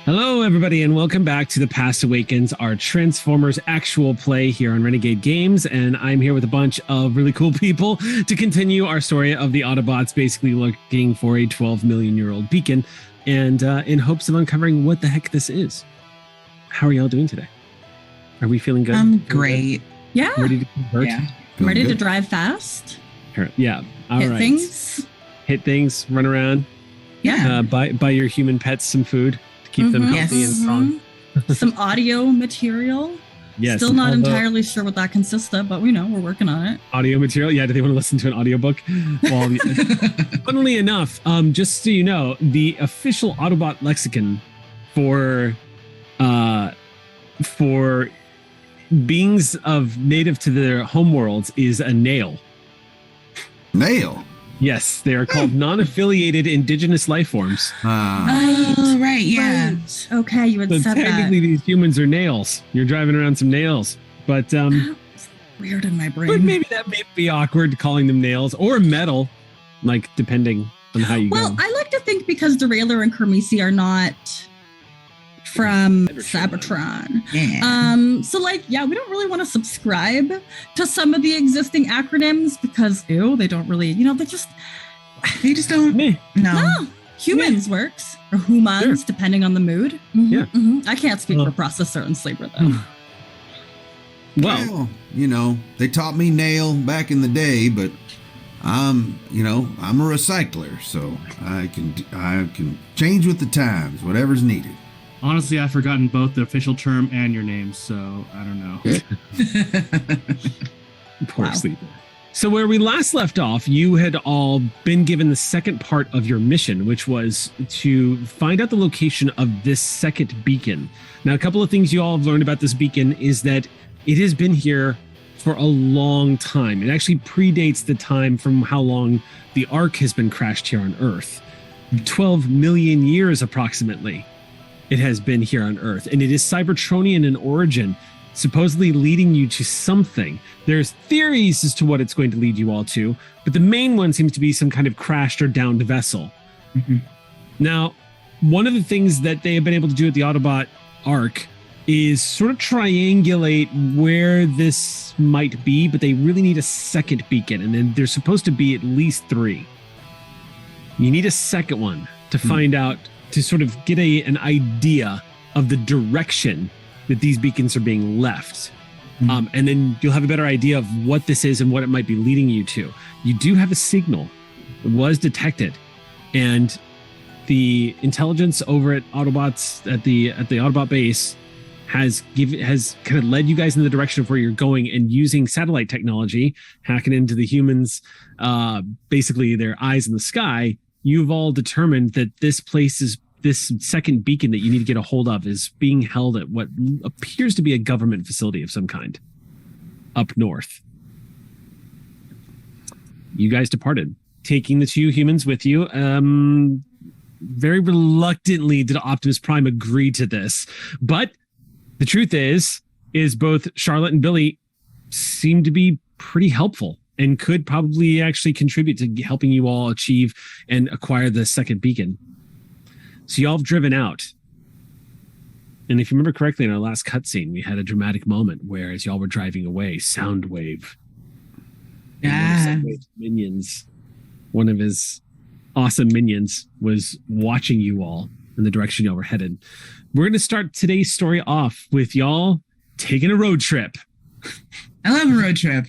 Hello, everybody, and welcome back to The Past Awakens, our Transformers actual play here on Renegade Games. And I'm here with a bunch of really cool people to continue our story of the Autobots basically looking for a 12 million year old beacon and in hopes of uncovering what the heck this is. How are y'all doing today? Are we feeling good? I'm great. Yeah. Ready to convert? Yeah. I'm ready to drive fast. Yeah. All right. Hit things, run around. Yeah. Buy your human pets some food. Keep them healthy and strong. Some audio material. Yes. Still not entirely sure what that consists of, but we know we're working on it. Audio material. Yeah. Do they want to listen to an audiobook? Well, funnily enough, just so you know, the official Autobot lexicon for beings of native to their homeworlds is a nail. Nail? Yes, they are called non-affiliated indigenous life forms. Oh, right, yeah. Right. Okay, you had said that. Technically, these humans are nails. You're driving around some nails. But weird in my brain. But maybe that may be awkward calling them nails or metal, like depending on how you go. Well, I like to think because Derailleur and Kermesi are not from Cybertron. Yeah. So we don't really want to subscribe to some of the existing acronyms because they don't really, they just don't. No. Humans works or humans, depending on the mood. Mm-hmm, yeah. Mm-hmm. I can't speak for Processor and Sleeper though. Well, they taught me nail back in the day, but I'm a recycler, so I can change with the times, whatever's needed. Honestly, I've forgotten both the official term and your name, so I don't know. Poor Sleeper. So where we last left off, you had all been given the second part of your mission, which was to find out the location of this second beacon. Now, a couple of things you all have learned about this beacon is that it has been here for a long time. It actually predates the time from how long the Ark has been crashed here on Earth. 12 million years approximately. It has been here on Earth, and it is Cybertronian in origin, supposedly leading you to something. There's theories as to what it's going to lead you all to, but the main one seems to be some kind of crashed or downed vessel. Mm-hmm. Now, one of the things that they have been able to do at the Autobot Ark is sort of triangulate where this might be, but they really need a second beacon, and then there's supposed to be at least 3. You need a second one to find out, to sort of get an idea of the direction that these beacons are being left. And then you'll have a better idea of what this is and what it might be leading you to. You do have a signal. It was detected. And the intelligence over at Autobots, at the Autobot base, has kind of led you guys in the direction of where you're going, and using satellite technology, hacking into the humans, basically their eyes in the sky, you've all determined that this second beacon that you need to get a hold of is being held at what appears to be a government facility of some kind up north. You guys departed, taking the 2 humans with you. Very reluctantly did Optimus Prime agree to this, but the truth is both Charlotte and Billy seem to be pretty helpful and could probably actually contribute to helping you all achieve and acquire the second beacon. So y'all have driven out. And if you remember correctly, in our last cutscene, we had a dramatic moment where, as y'all were driving away, Soundwave, minions, one of his awesome minions, was watching you all in the direction y'all were headed. We're going to start today's story off with y'all taking a road trip. I love a road trip.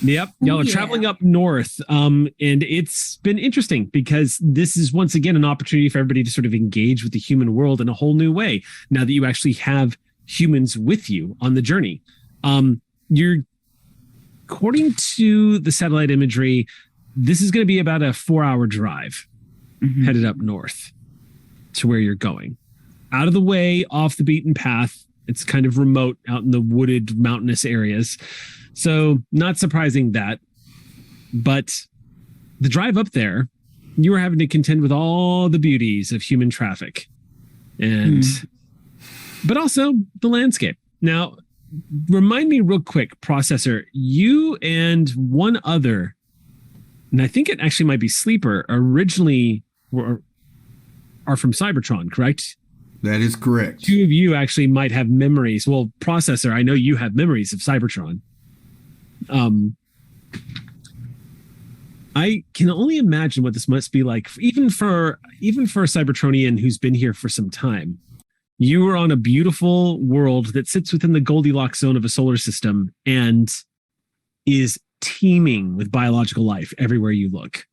Yep. Y'all are traveling up north. And it's been interesting because this is once again an opportunity for everybody to sort of engage with the human world in a whole new way. Now that you actually have humans with you on the journey. According to the satellite imagery, this is going to be about a 4-hour drive headed up north to where you're going. Out of the way, off the beaten path. It's kind of remote out in the wooded mountainous areas. So not surprising that, but the drive up there, you were having to contend with all the beauties of human traffic and, but also the landscape. Now, remind me real quick, Processor, you and one other, and I think it actually might be Sleeper, originally are from Cybertron, correct? That is correct. Two of you actually might have memories. Well, processor, I know you have memories of Cybertron. I can only imagine what this must be like, even for a Cybertronian who's been here for some time. You are on a beautiful world that sits within the Goldilocks zone of a solar system and is teeming with biological life everywhere you look.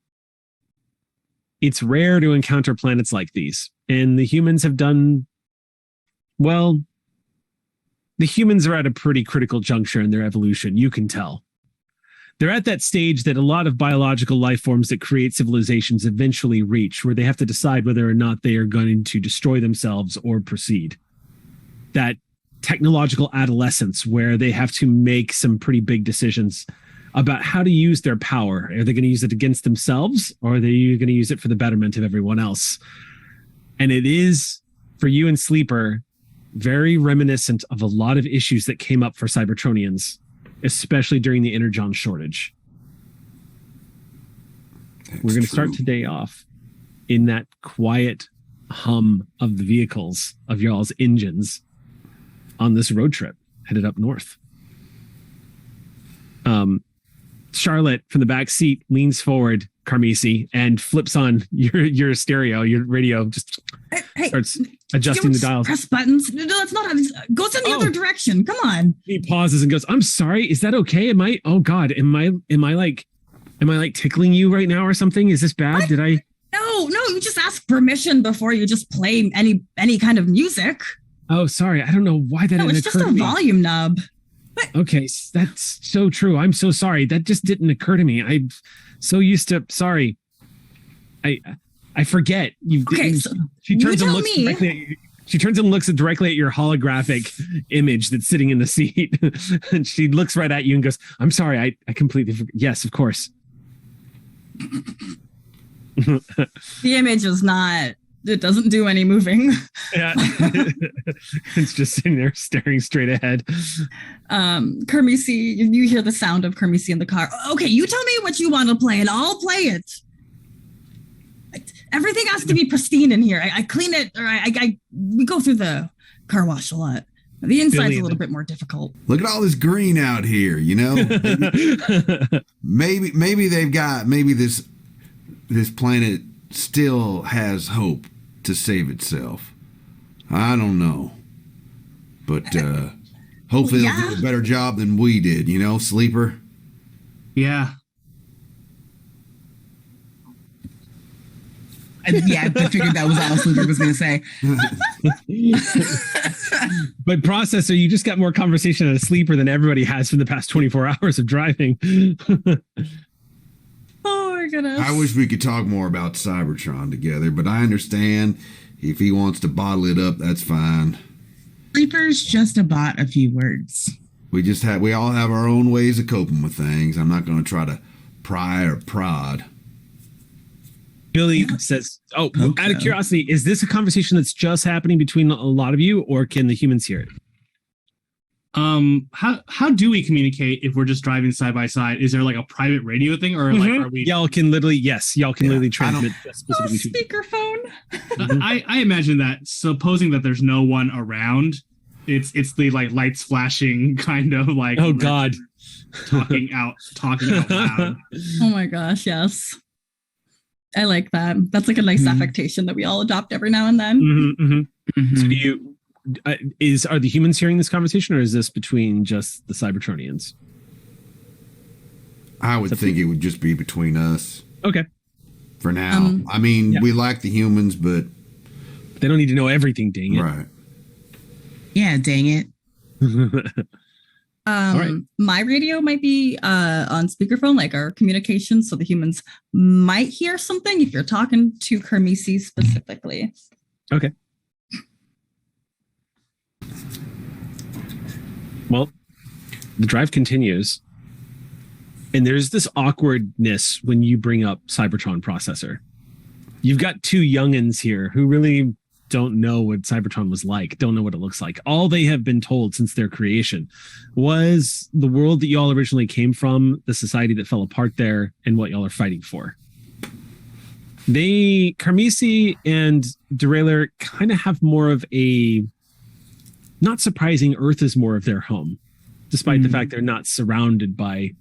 It's rare to encounter planets like these, and the humans have done well. The humans are at a pretty critical juncture in their evolution, you can tell. They're at that stage that a lot of biological life forms that create civilizations eventually reach, where they have to decide whether or not they are going to destroy themselves or proceed. That technological adolescence where they have to make some pretty big decisions about how to use their power. Are they going to use it against themselves, or are they going to use it for the betterment of everyone else? And it is, for you and Sleeper, very reminiscent of a lot of issues that came up for Cybertronians, especially during the Energon shortage. We're going to start today off in that quiet hum of the vehicles, of y'all's engines, on this road trip headed up north. Charlotte from the back seat leans forward, Carmisi, and flips on your stereo, your radio, just starts adjusting the dials. Press buttons. No, that's not how this goes in the other direction. Come on. He pauses and goes, "I'm sorry. Is that okay? Am I? Oh God, am I like tickling you right now or something? Is this bad? What? Did I?" No. You just ask permission before you just play any kind of music. Oh, sorry. I don't know why that didn't it's occur just to a me. volume knob. Okay, that's so true. I'm so sorry. That just didn't occur to me. I'm so used to. Sorry, I forget. She turns and looks directly at you. She turns and looks directly at your holographic image that's sitting in the seat, and she looks right at you and goes, "I'm sorry. I completely forgot. Yes, of course." The image is not. It doesn't do any moving. Yeah, it's just sitting there staring straight ahead. Kermisi, you hear the sound of Kermisi in the car. Okay, you tell me what you want to play, and I'll play it. Everything has to be pristine in here. I clean it, or we go through the car wash a lot. The inside's a little bit more difficult. Look at all this green out here, you know? maybe they've got, maybe this planet still has hope to save itself. I don't know. But hopefully they'll do a better job than we did, you know, Sleeper? Yeah. I figured that was all Sleeper was going to say. But Processor, you just got more conversation out of Sleeper than everybody has for the past 24 hours of driving. Oh my goodness. I wish we could talk more about Cybertron together, but I understand if he wants to bottle it up, that's fine. Sleeper's just about a few words. We all have our own ways of coping with things. I'm not going to try to pry or prod. Billy says, out of curiosity, is this a conversation that's just happening between a lot of you, or can the humans hear it? How do we communicate if we're just driving side by side? Is there like a private radio thing, or like are we? Y'all can literally transmit specifically to speakerphone. I imagine that, supposing that there's no one around, it's the like lights flashing kind of like. Oh God, talking out loud. Oh my gosh, yes. I like that. That's like a nice affectation that we all adopt every now and then. So do you? Are the humans hearing this conversation, or is this between just the Cybertronians? I would think it would just be between us. Okay. For now. I mean, we like the humans, but they don't need to know everything, dang it. Right. Yeah, dang it. All right. My radio might be on speakerphone, like our communication, so the humans might hear something if you're talking to Kermisi specifically. Okay. Well, the drive continues, and there's this awkwardness when you bring up Cybertron Processor. You've got two youngins here who really don't know what Cybertron was like, don't know what it looks like. All they have been told since their creation was the world that y'all originally came from, the society that fell apart there, and what y'all are fighting for. Carmisi and Derailleur kind of have more of a, not surprising, Earth is more of their home, despite the fact they're not surrounded by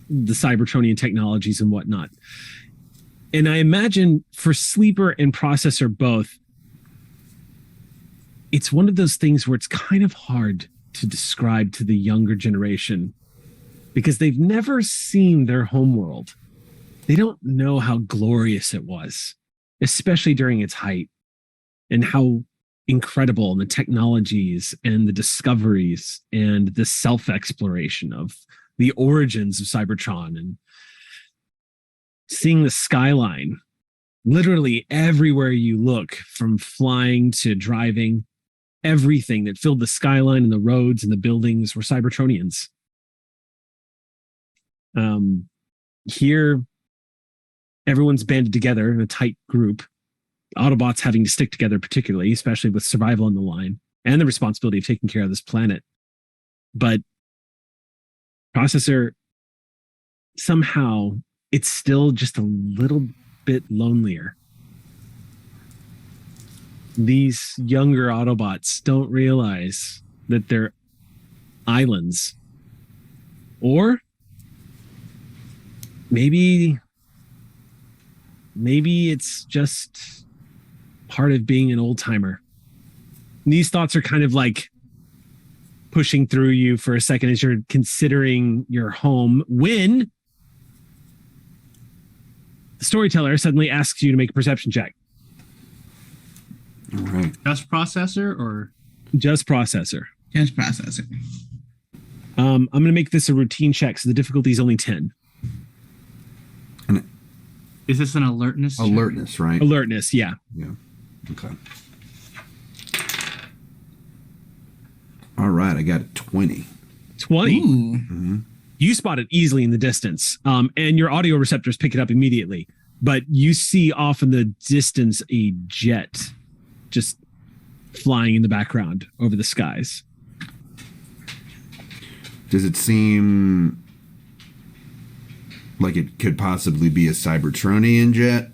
the Cybertronian technologies and whatnot. And I imagine for Sleeper and Processor both, it's one of those things where it's kind of hard to describe to the younger generation because they've never seen their homeworld. They don't know how glorious it was, especially during its height, and how incredible the technologies and the discoveries and the self-exploration of the origins of Cybertron, and seeing the skyline literally everywhere you look, from flying to driving. Everything that filled the skyline and the roads and the buildings were Cybertronians. Here, everyone's banded together in a tight group. Autobots having to stick together particularly, especially with survival on the line and the responsibility of taking care of this planet. But Processor, somehow, it's still just a little bit lonelier. These younger Autobots don't realize that they're islands. Or maybe it's just part of being an old timer. These thoughts are kind of like pushing through you for a second as you're considering your home, when the storyteller suddenly asks you to make a perception check. All right. Just Processor or? Just Processor. Just Processor. I'm going to make this a routine check, so the difficulty is only 10. Is this an alertness check? Alertness, right? Alertness, yeah. Yeah. Okay. All right, I got a 20. 20. Ooh. Mm-hmm. You spot it easily in the distance, and your audio receptors pick it up immediately. But you see off in the distance a jet just flying in the background over the skies. Does it seem like it could possibly be a Cybertronian jet?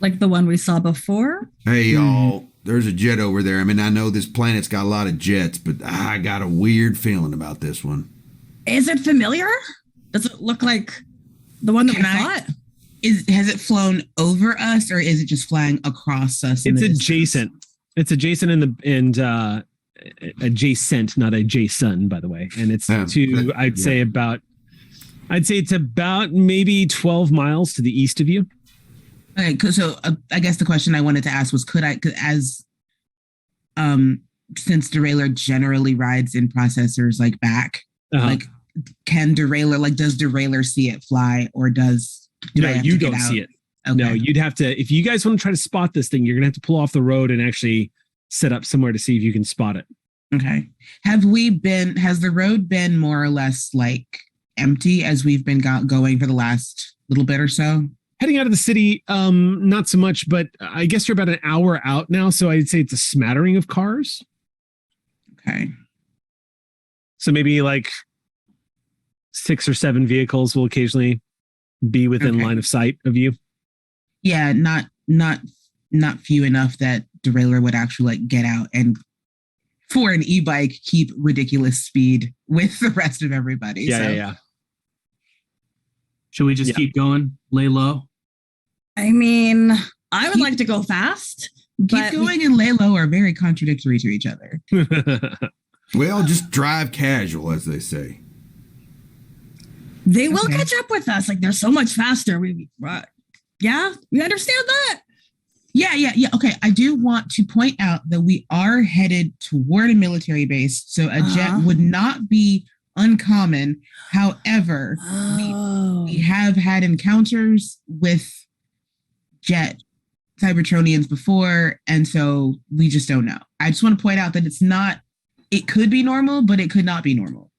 Like the one we saw before? Hey, y'all, there's a jet over there. I mean, I know this planet's got a lot of jets, but I got a weird feeling about this one. Is it familiar? Does it look like the one that we thought? Has it flown over us, or is it just flying across us? It's adjacent. It's adjacent adjacent, not adjacent, by the way. And it's I'd say it's about maybe 12 miles to the east of you. Okay, so I guess the question I wanted to ask was, since Derailleur generally rides in Processor's like back, like can Derailleur, like does Derailleur see it fly, or no, you don't see it. Okay. No, you'd have to, if you guys want to try to spot this thing, you're gonna have to pull off the road and actually set up somewhere to see if you can spot it. Okay. Has the road been more or less like empty as we've been going for the last little bit or so? Heading out of the city, not so much, but I guess you're about an hour out now, so I'd say it's a smattering of cars. Okay. So maybe like 6 or 7 vehicles will occasionally be within line of sight of you. Yeah, not few enough that Derailleur would actually like get out and, for an e-bike, keep ridiculous speed with the rest of everybody. Yeah. Should we just keep going? Lay low? I mean, I would like to go fast. Keep going and lay low are very contradictory to each other. Well, just drive casual, as they say. They will catch up with us. Like, they're so much faster. We understand that. Yeah. Okay, I do want to point out that we are headed toward a military base, so a jet would not be uncommon. However, we have had encounters with jet Cybertronians before, and so we just don't know. I just want to point out that it could be normal, but it could not be normal.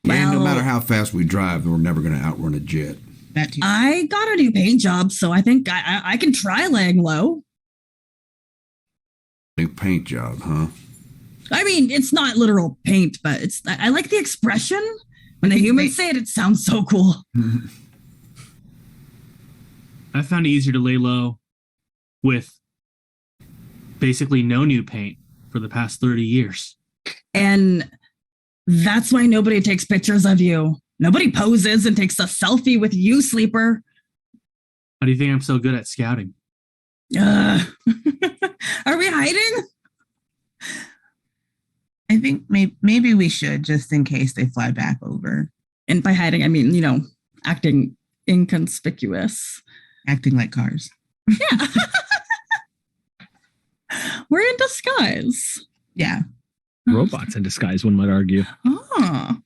Yeah, no matter how fast we drive, we're never going to outrun a jet. That too. I got a new paint job, so I think I can try laying low. New paint job, huh? I mean, it's not literal paint, but I like the expression. When the humans say it, it sounds so cool. I found it easier to lay low with basically no new paint for the past 30 years. And that's why nobody takes pictures of you. Nobody poses and takes a selfie with you, Sleeper. How do you think I'm so good at scouting? Are we hiding? I think maybe we should, just in case they fly back over. And by hiding, I mean, acting inconspicuous. Acting like cars. Yeah. We're in disguise. Yeah. Robots in disguise, one might argue. Oh.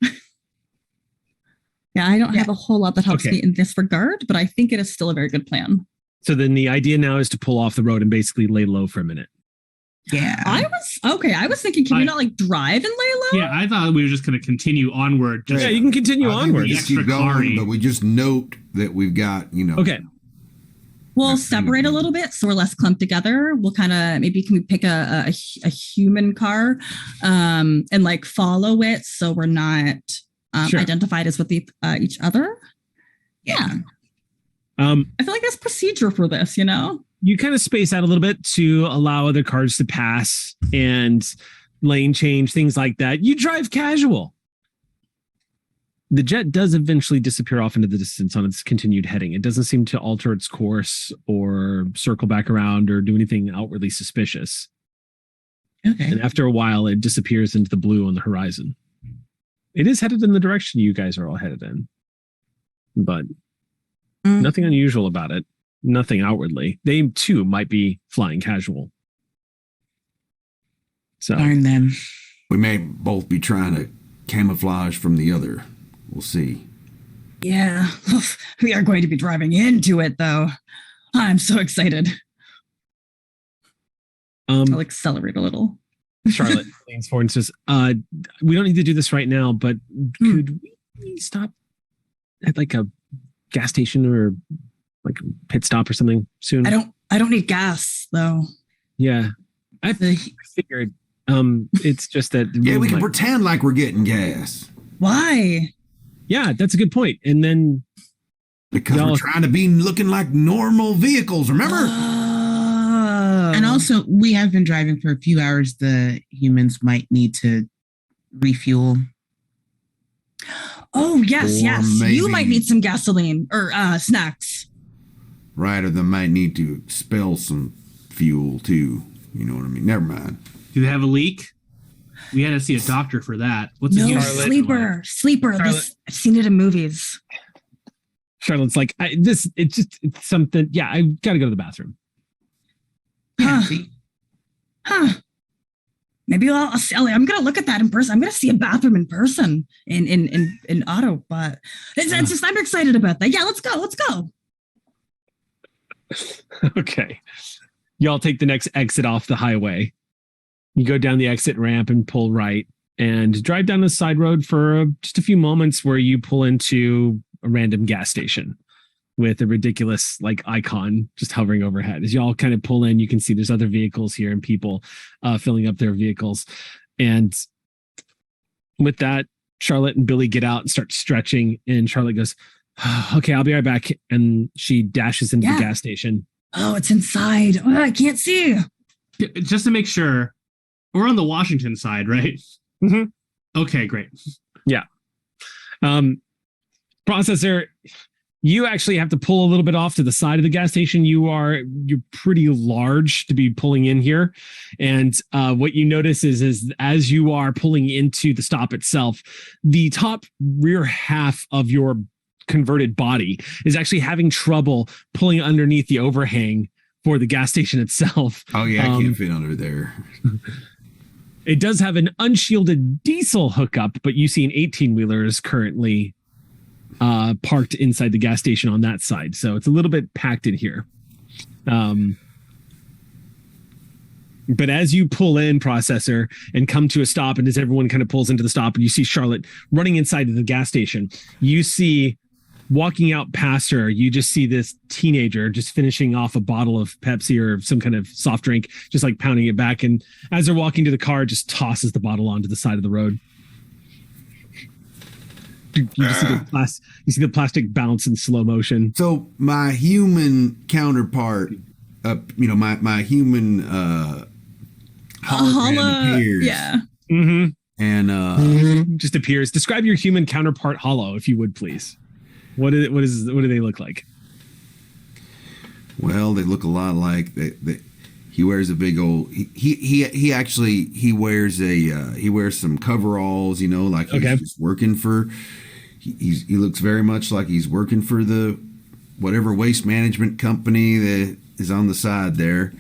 Yeah, I don't have a whole lot that helps me in this regard, but I think it is still a very good plan. So then the idea now is to pull off the road and basically lay low for a minute. Yeah. I was thinking, can we not drive and lay low? Yeah, I thought we were just going to continue onward. Yeah, you can continue onward. We just keep going, but we just note that we've got, Okay. We'll separate a little bit so we're less clumped together. We'll kind of, maybe can we pick a human car and like follow it so we're not identified as with each other? Yeah. I feel like there's procedure for this, You kind of space out a little bit to allow other cars to pass and lane change, things like that. You drive casual. The jet does eventually disappear off into the distance on its continued heading. It doesn't seem to alter its course or circle back around or do anything outwardly suspicious. Okay. And after a while, it disappears into the blue on the horizon. It is headed in the direction you guys are all headed in. But nothing unusual about it. Nothing outwardly. They, too, might be flying casual. So, darn them. We may both be trying to camouflage from the other. We'll see. Yeah. We are going to be driving into it, though. I'm so excited. I'll accelerate a little. Charlotte leans forward and says, we don't need to do this right now, but could we stop at like a gas station or like a pit stop or something soon? I don't need gas, though. Yeah. I figured it's just that we can pretend like we're getting gas. Why? Yeah, that's a good point. And then because we're trying to be looking like normal vehicles, remember? And also, we have been driving for a few hours. The humans might need to refuel. Oh, yes. Maybe, you might need some gasoline or snacks. Right, or they might need to expel some fuel, too. You know what I mean? Never mind. Do they have a leak? We had to see a doctor for that. What's Sleeper. This, I've seen it in movies. Charlotte's like, it's something. Yeah, I got to go to the bathroom. Huh. Maybe I'm going to look at that in person. I'm going to see a bathroom in person in Autobot. It's just, I'm excited about that. Yeah, let's go. Okay. Y'all take the next exit off the highway. You go down the exit ramp and pull right and drive down the side road for just a few moments where you pull into a random gas station with a ridiculous like icon just hovering overhead. As y'all kind of pull in, you can see there's other vehicles here and people filling up their vehicles. And with that, Charlotte and Billy get out and start stretching. And Charlotte goes, okay, I'll be right back. And she dashes into the gas station. Oh, it's inside. Oh, I can't see. Just to make sure, we're on the Washington side, right? Mm-hmm. Okay, great. Yeah. Processor, you actually have to pull a little bit off to the side of the gas station. You're pretty large to be pulling in here. And what you notice is as you are pulling into the stop itself, the top rear half of your converted body is actually having trouble pulling underneath the overhang for the gas station itself. Oh yeah, I can't fit under there. It does have an unshielded diesel hookup, but you see an 18-wheeler is currently parked inside the gas station on that side. So it's a little bit packed in here. But as you pull in, Processor, and come to a stop, and as everyone kind of pulls into the stop, and you see Charlotte running inside of the gas station, you see walking out past her, you just see this teenager just finishing off a bottle of Pepsi or some kind of soft drink, just like pounding it back. And as they're walking to the car, just tosses the bottle onto the side of the road. You see the plastic bounce in slow motion. So my human counterpart, my human hologram appears. Yeah. Mm-hmm. And just appears. Describe your human counterpart hollow, if you would, please. What do they look like? Well, they look a lot like he wears a big old. He wears some coveralls. Like he's just working for. He looks very much like he's working for the whatever waste management company that is on the side there.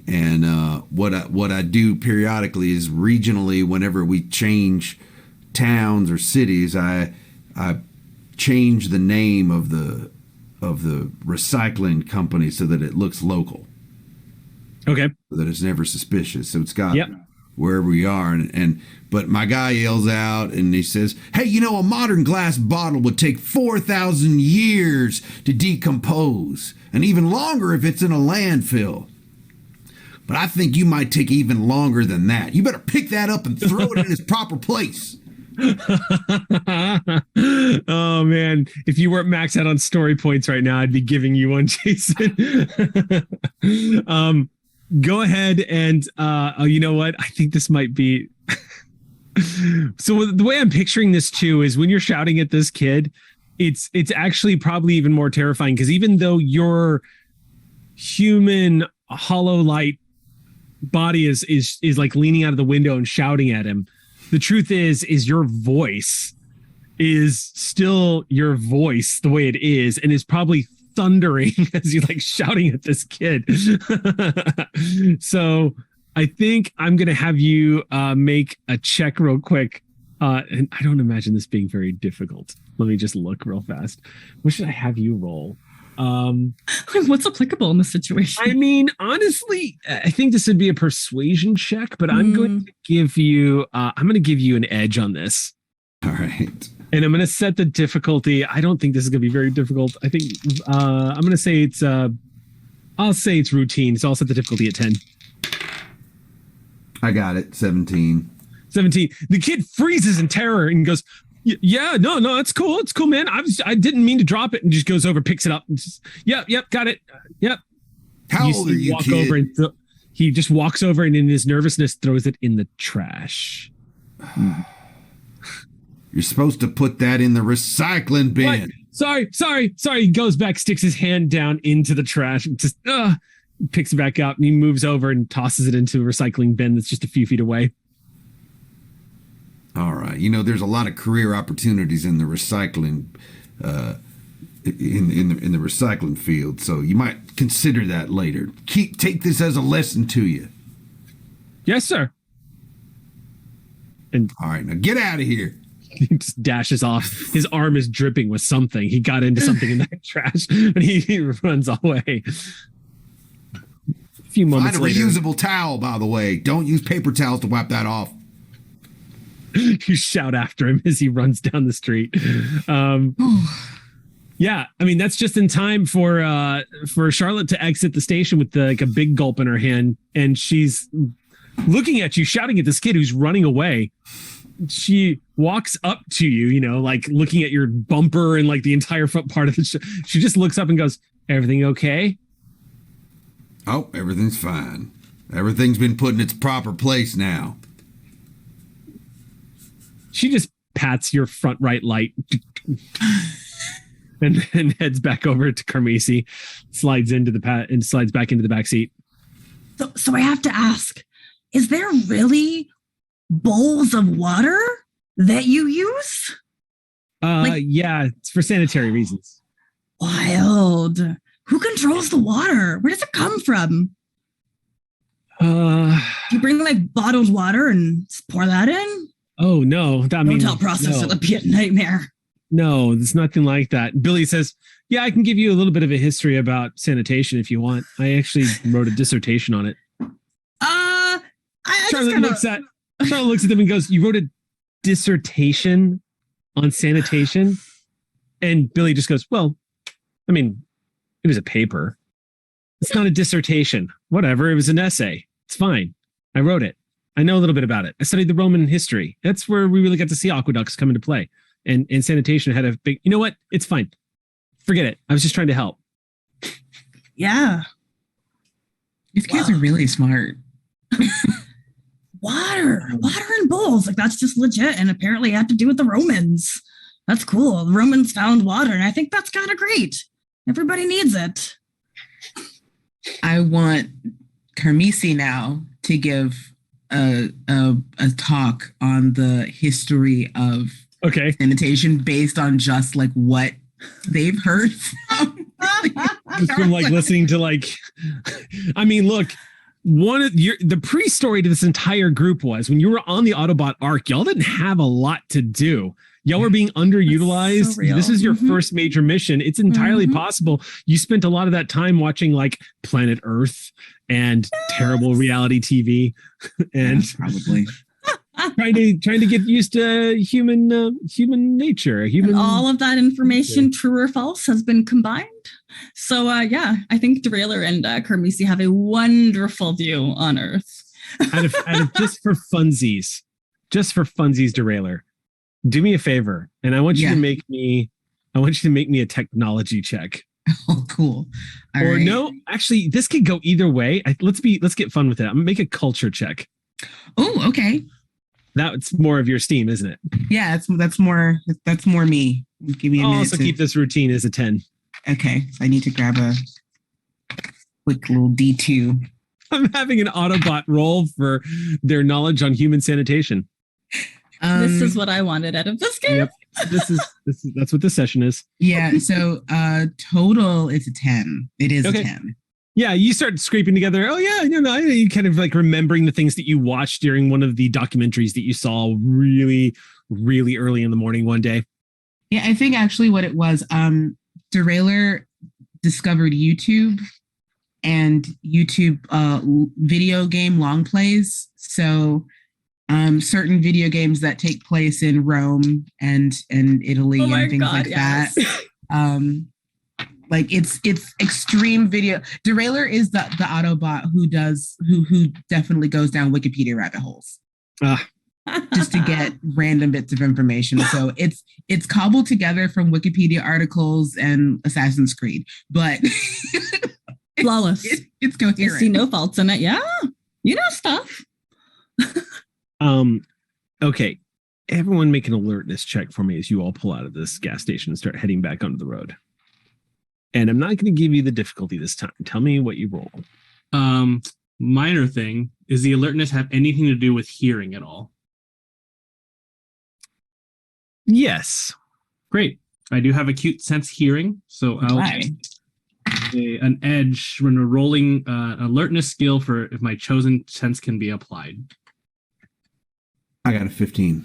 And what I do periodically is regionally, whenever we change towns or cities, I change the name of the recycling company so that it looks local. Okay. So that it's never suspicious. So it's got wherever we are. But my guy yells out and he says, "Hey, a modern glass bottle would take 4,000 years to decompose, and even longer if it's in a landfill. But I think you might take even longer than that. You better pick that up and throw it in its proper place." Oh man, if you weren't maxed out on story points right now, I'd be giving you one, Jason. Go ahead and you know what? I think this might be. So the way I'm picturing this too is when you're shouting at this kid, it's actually probably even more terrifying, because even though your human hollow light body is like leaning out of the window and shouting at him, the truth is your voice is still your voice the way it is, and is probably thundering as you're like shouting at this kid. So I think I'm going to have you make a check real quick. And I don't imagine this being very difficult. Let me just look real fast. What should I have you roll? What's applicable in this situation? I mean, honestly, I think this would be a persuasion check, but I'm going to give you an edge on this. All right. And I'm going to set the difficulty. I don't think this is going to be very difficult. I think I'm going to say I'll say it's routine. So I'll set the difficulty at 10. I got it. 17. 17. The kid freezes in terror and goes, "Yeah, no, it's cool. It's cool, man. I didn't mean to drop it," and just goes over, picks it up, and just, yep, got it. Yep. How old are you, kid? Over and he just walks over and in his nervousness throws it in the trash. You're supposed to put that in the recycling bin. What? Sorry. He goes back, sticks his hand down into the trash, and just picks it back up, and he moves over and tosses it into a recycling bin that's just a few feet away. All right. There's a lot of career opportunities in the recycling in the recycling field, so you might consider that later. Take this as a lesson to you. Yes, sir. And all right, now get out of here. He just dashes off. His arm is dripping with something. He got into something in that trash, and he runs away. A few moments later. Find a reusable towel, by the way. Don't use paper towels to wipe that off. You shout after him as he runs down the street. Yeah, I mean, that's just in time for Charlotte to exit the station with like a big gulp in her hand, and she's looking at you, shouting at this kid who's running away. She walks up to you, like looking at your bumper and like the entire front part of the she just looks up and goes, "Everything okay?" "Oh, everything's fine. Everything's been put in its proper place now." She just pats your front right light and then heads back over to Carmisi, slides back into the back seat. So I have to ask, is there really bowls of water that you use? Yeah, it's for sanitary reasons. Wild. Who controls the water? Where does it come from? Do you bring like bottled water and just pour that in? Oh no! Hotel process would be a nightmare. No, there's nothing like that. Billy says, "Yeah, I can give you a little bit of a history about sanitation if you want. I actually wrote a dissertation on it." Charlotte looks at them and goes, "You wrote a dissertation on sanitation?" And Billy just goes, "Well, I mean, it was a paper. It's not a dissertation. Whatever. It was an essay. It's fine. I wrote it. I know a little bit about it. I studied the Roman history. That's where we really got to see aqueducts come into play. and sanitation had a big, you know what? It's fine. Forget it. I was just trying to help. Yeah. These kids are really smart. Water in bowls. Like that's just legit. And apparently it had to do with the Romans. That's cool. The Romans found water. And I think that's kind of great. Everybody needs it. I want Carmisi now to give a talk on the history of sanitation based on just like what they've heard from. Just from like listening to like, I mean, look, the pre-story to this entire group was when you were on the Autobot arc, y'all didn't have a lot to do. Y'all were being underutilized. So this is your first major mission. It's entirely possible you spent a lot of that time watching like Planet Earth and terrible reality TV, and probably trying to get used to human nature. And all of that information, true or false, has been combined. So I think Derailleur and Carmisi have a wonderful view on Earth. out of just for funsies, Derailleur, do me a favor, and I want you to make me a technology check. Oh, cool. All right. No, actually, this could go either way. Let's get fun with it. I'm gonna make a culture check. Oh, okay. That's more of your steam, isn't it? Yeah, that's more me. Give me a minute. I'll also keep this routine as a 10. Okay, so I need to grab a quick little D2. I'm having an Autobot roll for their knowledge on human sanitation. This is what I wanted out of this game. Yep. That's what this session is. Yeah. So total is a 10. It is a 10. Yeah, you start scraping together. Oh yeah, you kind of like remembering the things that you watched during one of the documentaries that you saw really, really early in the morning one day. Yeah, I think actually what it was, Derailleur discovered YouTube and YouTube video game long plays. So certain video games that take place in Rome and Italy and things like that. Like it's extreme video. Derailleur is the Autobot who definitely goes down Wikipedia rabbit holes just to get random bits of information. So it's cobbled together from Wikipedia articles and Assassin's Creed, but flawless. It's coherent. You see no faults in it. Yeah, stuff. Okay. Everyone make an alertness check for me as you all pull out of this gas station and start heading back onto the road. And I'm not going to give you the difficulty this time. Tell me what you roll. Minor thing. Is the alertness have anything to do with hearing at all? Yes. Great. I do have acute sense hearing, so I'll take an edge when we're rolling alertness skill for if my chosen sense can be applied. I got a 15.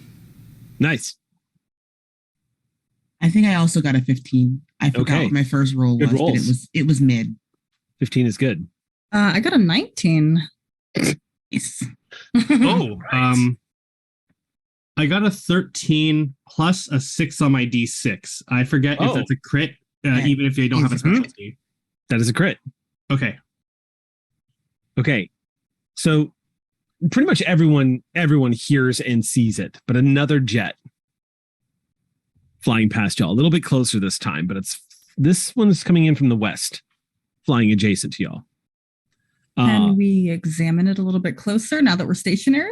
Nice. I think I also got a 15. I forgot what my first roll was, but it was mid. 15 is good. I got a 19. Nice. I got a 13 plus a 6 on my D6. I forget if that's a crit, even if you don't have a specialty. That is a crit. Okay. So pretty much everyone hears and sees it, but another jet flying past y'all, a little bit closer this time, but this one's coming in from the west, flying adjacent to y'all. Can we examine it a little bit closer now that we're stationary?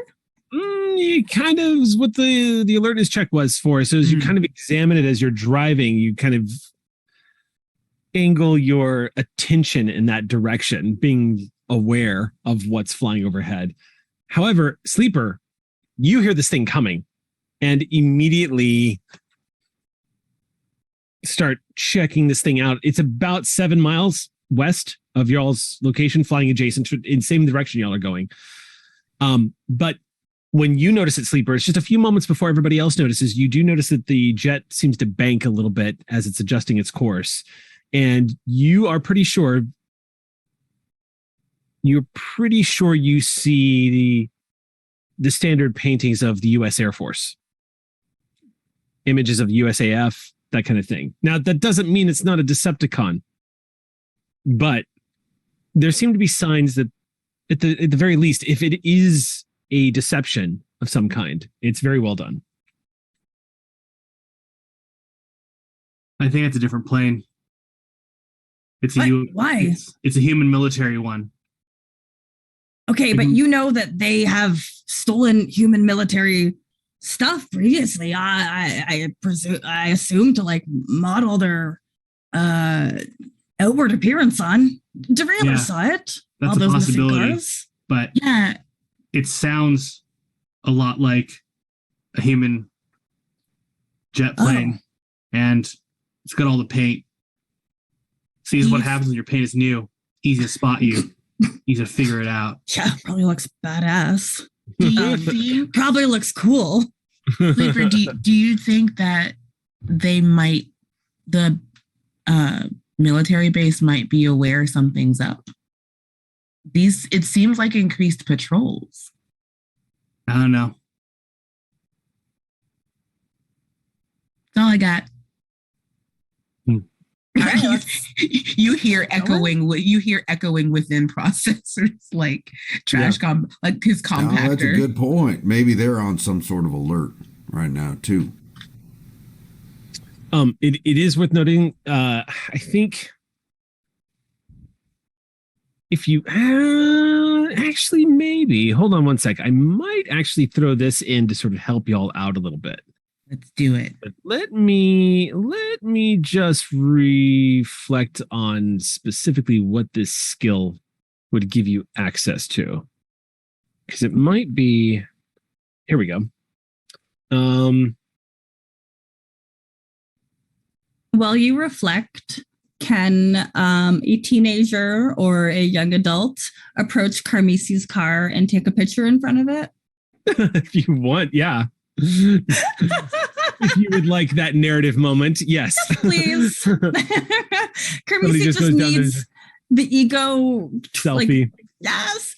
You kind of is what the alertness check was for. So as you kind of examine it as you're driving, you kind of angle your attention in that direction, being aware of what's flying overhead. However, Sleeper, you hear this thing coming and immediately start checking this thing out. It's about 7 miles west of y'all's location, flying adjacent to in the same direction y'all are going. But when you notice it, Sleeper, it's just a few moments before everybody else notices. You do notice that the jet seems to bank a little bit as it's adjusting its course. And you are pretty sure you see the standard paintings of the U.S. Air Force, images of USAF, that kind of thing. Now, that doesn't mean it's not a Decepticon, but there seem to be signs that at the very least, if it is a deception of some kind, it's very well done. I think it's a different plane. It's a Why? It's a human military one. Okay, but you know that they have stolen human military stuff previously. I assume to like model their outward appearance on. Derailleur saw it. That's all a those possibility. Cars. But Yeah, it sounds a lot like a human jet plane, and it's got all the paint. See what happens when your paint is new. Easy to spot you. Easy to figure it out. Yeah, probably looks badass. do you think? Probably looks cool. Sleeper, do you think that they might, the military base might be aware something's up? It seems like increased patrols. I don't know. That's all I got. Right, you hear echoing within processors like like his compactor. Oh, that's a good point. Maybe they're on some sort of alert right now too. It is worth noting. I think if you actually maybe hold on one sec, I might actually throw this in to sort of help y'all out a little bit. Let's do it. But let me just reflect on specifically what this skill would give you access to, because it might be. Here we go. While you reflect, can a teenager or a young adult approach Carmisi's car and take a picture in front of it? If you want, yeah. If you would like that narrative moment, yes. Please. Carmisi just needs the ego selfie. Like, yes.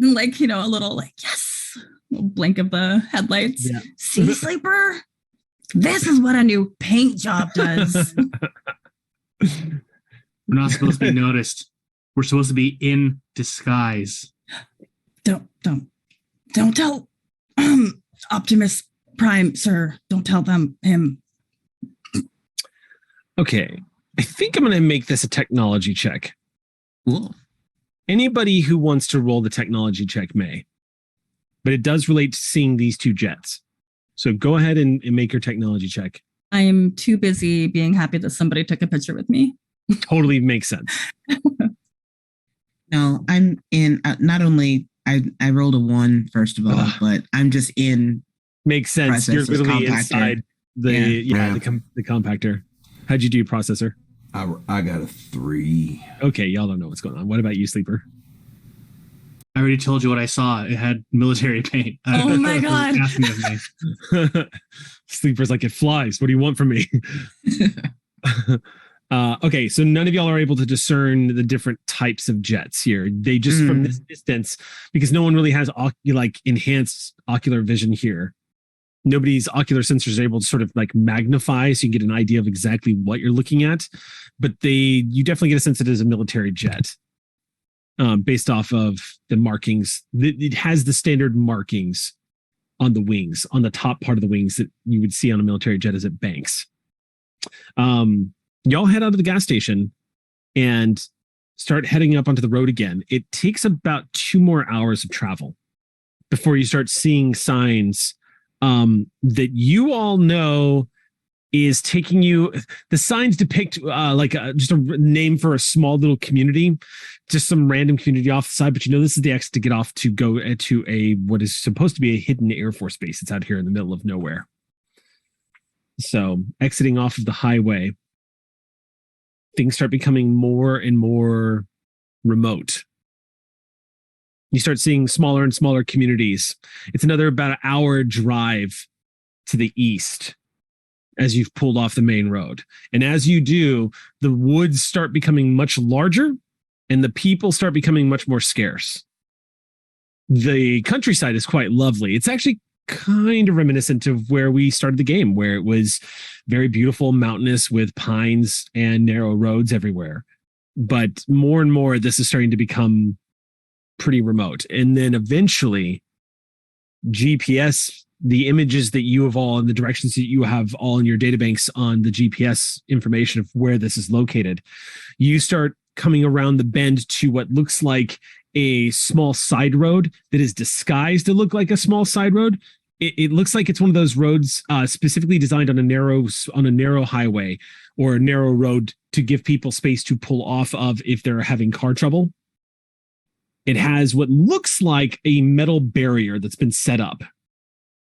And like, a little like, yes. Little blink of the headlights. Yeah. See, Sleeper? This is what a new paint job does. We're not supposed to be noticed. We're supposed to be in disguise. Don't tell Optimus Prime, sir. Don't tell him. Okay. I think I'm going to make this a technology check. Cool. Anybody who wants to roll the technology check may. But it does relate to seeing these two jets. So go ahead and make your technology check. I am too busy being happy that somebody took a picture with me. Totally makes sense. No, I'm in. Not only I rolled a 1 first of all, but I'm just in. Makes sense. You're literally compactor. Inside the compactor. How'd you do, processor? I got a 3. Okay, y'all don't know what's going on. What about you, Sleeper? I already told you what I saw. It had military paint. Oh my god! Sleeper's like, it flies. What do you want from me? Okay, so none of y'all are able to discern the different types of jets here. They just from this distance, because no one really has enhanced ocular vision here. Nobody's ocular sensors are able to sort of like magnify, so you can get an idea of exactly what you're looking at. But you definitely get a sense that it is a military jet. Based off of the markings. It has the standard markings on the wings, on the top part of the wings that you would see on a military jet as it banks. Y'all head out of the gas station and start heading up onto the road again. It takes about 2 more hours of travel before you start seeing signs that you all know is taking you. The signs depict just a name for a small little community, just some random community off the side, but this is the exit to get off to go to what is supposed to be a hidden Air Force base. It's out here in the middle of nowhere. So exiting off of the highway, things start becoming more and more remote. You start seeing smaller and smaller communities. It's another about an hour drive to the east as you've pulled off the main road. And as you do, the woods start becoming much larger and the people start becoming much more scarce. The countryside is quite lovely. It's actually kind of reminiscent of where we started the game, where it was very beautiful, mountainous with pines and narrow roads everywhere. But more and more, this is starting to become pretty remote. And then eventually, GPS the images that you have all and the directions that you have all in your databanks on the GPS information of where this is located, you start coming around the bend to what looks like a small side road that is disguised to look like a small side road. It looks like it's one of those roads specifically designed on a narrow highway or a narrow road to give people space to pull off of if they're having car trouble. It has what looks like a metal barrier that's been set up.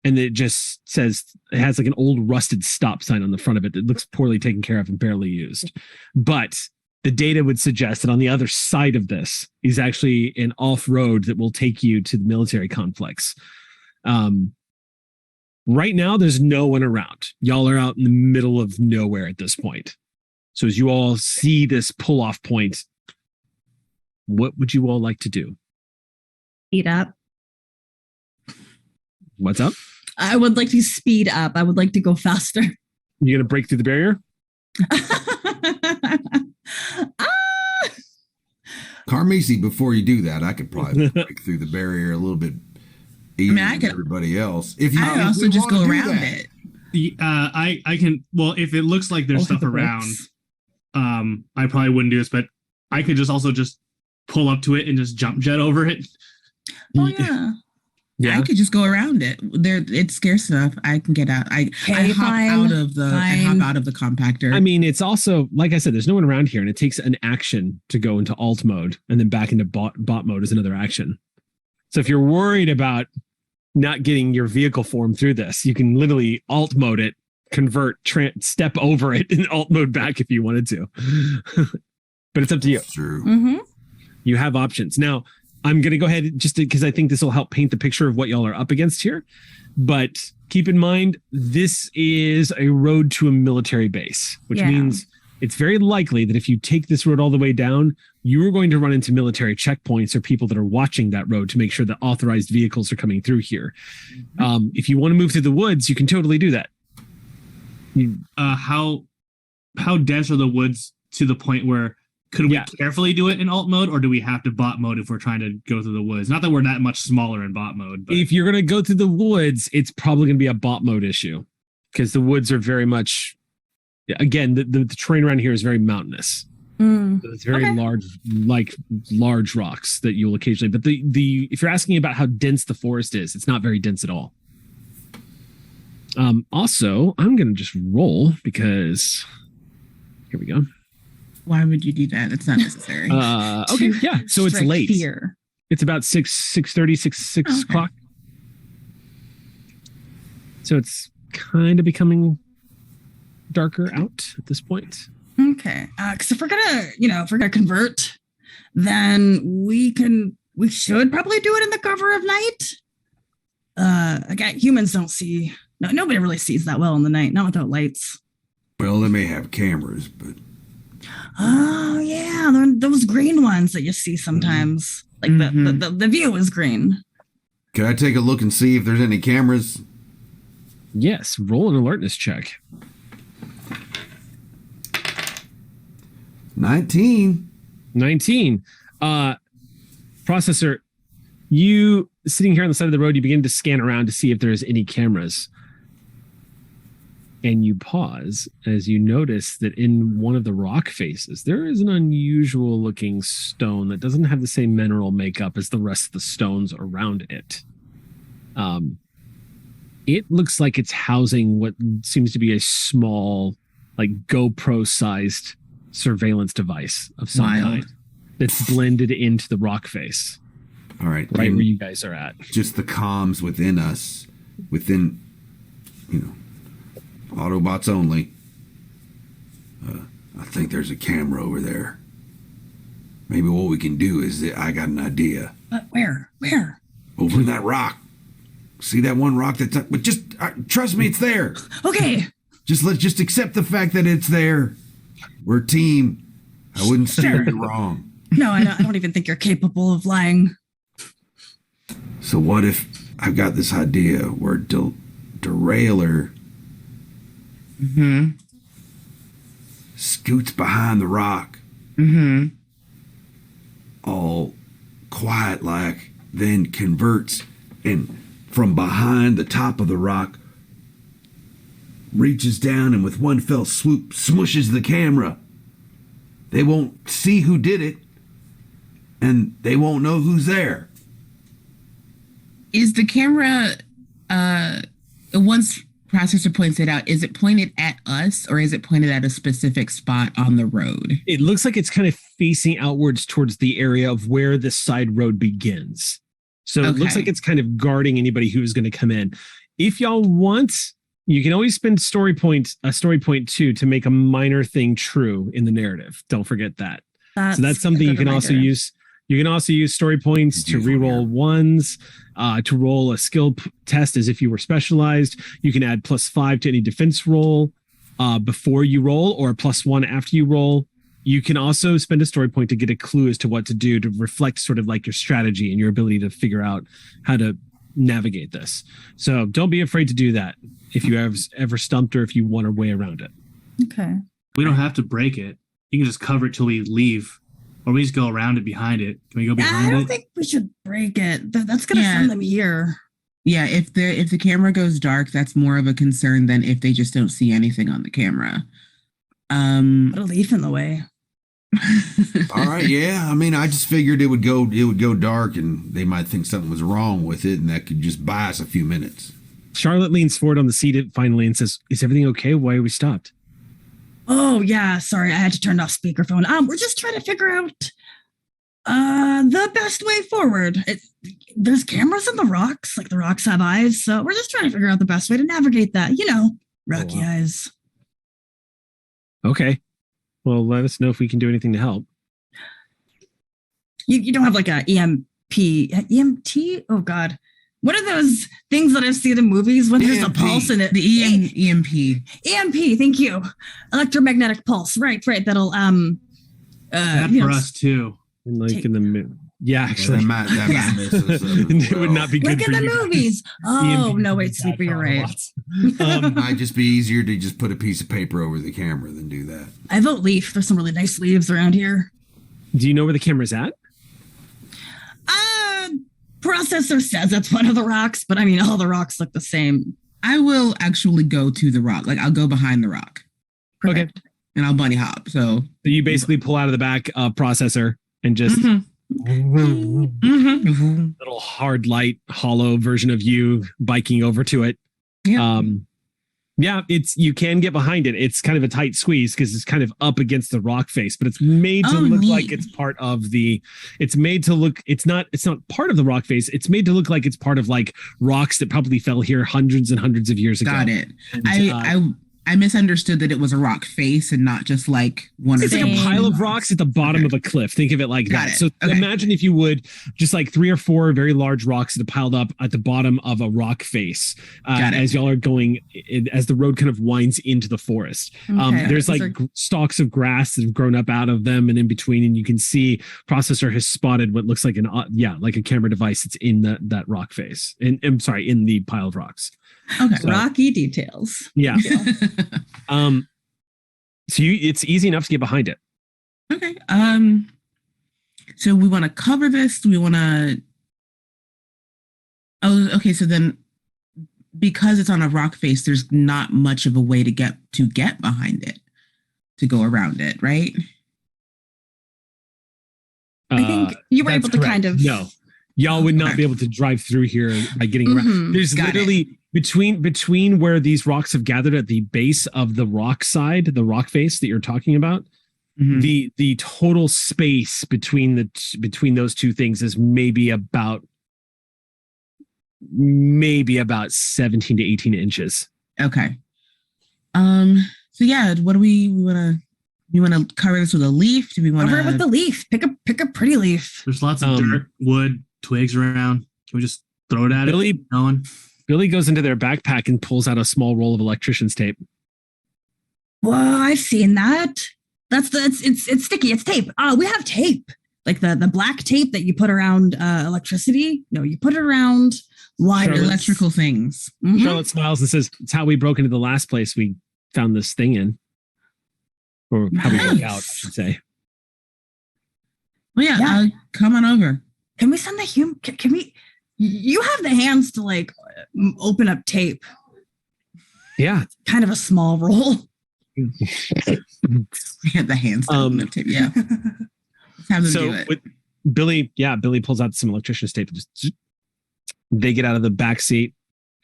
And it just says, it has like an old rusted stop sign on the front of it that looks poorly taken care of and barely used. But the data would suggest that on the other side of this is actually an off-road that will take you to the military complex. Right now, there's no one around. Y'all are out in the middle of nowhere at this point. So as you all see this pull-off point, what would you all like to do? Speed up. What's up? I would like to speed up. I would like to go faster. You're going to break through the barrier? Carmisi, before you do that, I could probably break through the barrier a little bit easier than everybody else. If you I also just go around it. I can. Well, if it looks like there's stuff around, I probably wouldn't do this, but I could just pull up to it and just jump jet over it. Oh yeah. Yeah, I could just go around it. It's scarce enough. I can get out. I hop out of the compactor. I mean, it's also, like I said, there's no one around here, and it takes an action to go into alt mode, and then back into bot mode is another action. So if you're worried about not getting your vehicle form through this, you can literally alt mode it, convert, step over it, and alt mode back if you wanted to. But it's up to you. That's true. Mm-hmm. You have options. Now, I'm going to go ahead just because I think this will help paint the picture of what y'all are up against here. But keep in mind, this is a road to a military base, which means it's very likely that if you take this road all the way down, you are going to run into military checkpoints or people that are watching that road to make sure that authorized vehicles are coming through here. Mm-hmm. If you want to move through the woods, you can totally do that. How dense are the woods to the point where could we carefully do it in alt mode, or do we have to bot mode if we're trying to go through the woods? Not that we're that much smaller in bot mode. But if you're going to go through the woods, it's probably going to be a bot mode issue because the woods are very much, again, the terrain around here is very mountainous. So it's very large rocks that you'll occasionally, but if you're asking about how dense the forest is, it's not very dense at all. Also, I'm going to just roll because here we go. Why would you do that? It's not necessary. Okay, yeah. So it's late. Fear. It's about 6:30 o'clock. So it's kind of becoming darker out at this point. Okay. Because if we're gonna convert, then we should probably do it in the cover of night. Again, humans don't see. No, nobody really sees that well in the night, not without lights. Well, they may have cameras, but. Oh yeah, those green ones that you see sometimes. Like the view is green. Can I take a look and see if there's any cameras? Yes, roll an alertness check. 19. Processor, you sitting here on the side of the road, you begin to scan around to see if there's any cameras. And you pause as you notice that in one of the rock faces, there is an unusual looking stone that doesn't have the same mineral makeup as the rest of the stones around it. It looks like it's housing what seems to be a small, like GoPro-sized surveillance device of some kind that's blended into the rock face. All right. Right where you guys are at. Just the comms within us, Autobots only. I think there's a camera over there. Maybe what we can do is I got an idea. But where? Over in that rock. See that one rock that's but just trust me, it's there. Okay. Let's just accept the fact that it's there. We're a team. I wouldn't steer you wrong. No, I don't even think you're capable of lying. So what if I've got this idea where Derailer scoots behind the rock, all quiet like, then converts and from behind the top of the rock, reaches down and with one fell swoop smushes the camera. They won't see who did it, and they won't know who's there. Is the camera, once processor points it out, is it pointed at us or is it pointed at a specific spot on the road? It looks like it's kind of facing outwards towards the area of where the side road begins. So it looks like it's kind of guarding anybody who is going to come in. If y'all want, you can always spend a story point 2 to make a minor thing true in the narrative. Don't forget that. So that's something you can also use. You can also use story points to reroll ones, to roll a skill test as if you were specialized. You can add +5 to any defense roll before you roll, or +1 after you roll. You can also spend a story point to get a clue as to what to do to reflect sort of like your strategy and your ability to figure out how to navigate this. So don't be afraid to do that if you have ever stumped or if you want a way around it. Okay. We don't have to break it. You can just cover it till we leave. Or we just go around it behind it. Can we go behind it? I don't think we should break it. That's going to send them here. Yeah, if the camera goes dark, that's more of a concern than if they just don't see anything on the camera. Put a leaf in the way. All right, yeah. I mean, I just figured it would go dark and they might think something was wrong with it, and that could just buy us a few minutes. Charlotte leans forward on the seat finally and says, "Is everything okay? Why are we stopped?" Oh, yeah. Sorry, I had to turn off speakerphone. We're just trying to figure out the best way forward. There's cameras in the rocks, like the rocks have eyes, so we're just trying to figure out the best way to navigate that. You know, rocky eyes. Okay. Well, let us know if we can do anything to help. You don't have like a EMT? Oh, God. What are those things that I see in movies when there's a pulse in it? The EMP. EMP, thank you. Electromagnetic pulse. Right. That'll that for us too. And like in the actually, that might mess us up as it would well. not be good like for in the you. movies. Oh EMP no, wait, Sleeper, you're right. It might just be easier to just put a piece of paper over the camera than do that. I vote leaf. There's some really nice leaves around here. Do you know where the camera's at? Processor says it's one of the rocks, but I mean, all the rocks look the same. I will actually go to the rock. Like, I'll go behind the rock. Perfect. Okay. And I'll bunny hop. So you basically pull out of the back processor and just little hard light, hollow version of you biking over to it. Yeah. You can get behind it. It's kind of a tight squeeze because it's kind of up against the rock face, but it's made to look like it's part of the. It's made to look. It's not part of the rock face. It's made to look like it's part of like rocks that probably fell here hundreds and hundreds of years ago. Got it. And, I misunderstood that it was a rock face and not just like one. It's like a pile of rocks at the bottom of a cliff. Think of it like that. So imagine if you would just like 3 or 4 very large rocks that are piled up at the bottom of a rock face as y'all are going, as the road kind of winds into the forest. There's like stalks of grass that have grown up out of them and in between, and you can see Processor has spotted what looks like like a camera device that's in that rock face. I'm sorry, in the pile of rocks. Okay. So, rocky details. Yeah. So it's easy enough to get behind it. Okay. So we want to cover this. We want to. Oh, okay. So then, because it's on a rock face, there's not much of a way to get behind it, to go around it, right? I think you were able to kind of. No, y'all would not be able to drive through here by getting around. There's literally between where these rocks have gathered at the base of the rock side, the rock face that you're talking about. The total space between those two things is maybe about 17 to 18 inches. Okay. So yeah, what do we want to? You want to cover this with a leaf? Do we want to cover it with the leaf? Pick a pretty leaf. There's lots of dirt, wood, twigs around. Can we just throw it at it? Billy goes into their backpack and pulls out a small roll of electrician's tape. Well, I've seen that. It's sticky. It's tape. We have tape, like the black tape that you put around electricity. No, you put it around wire electrical things. Charlotte smiles and says, "It's how we broke into the last place we found this thing in, or how we broke out, I should say." Well, yeah. Come on over. Can we send the human? Can we? You have the hands to like open up tape. Yeah. Kind of a small roll. The hands to open up tape. Yeah. Let's have them do it. With Billy pulls out some electrician's tape. Just they get out of the back seat.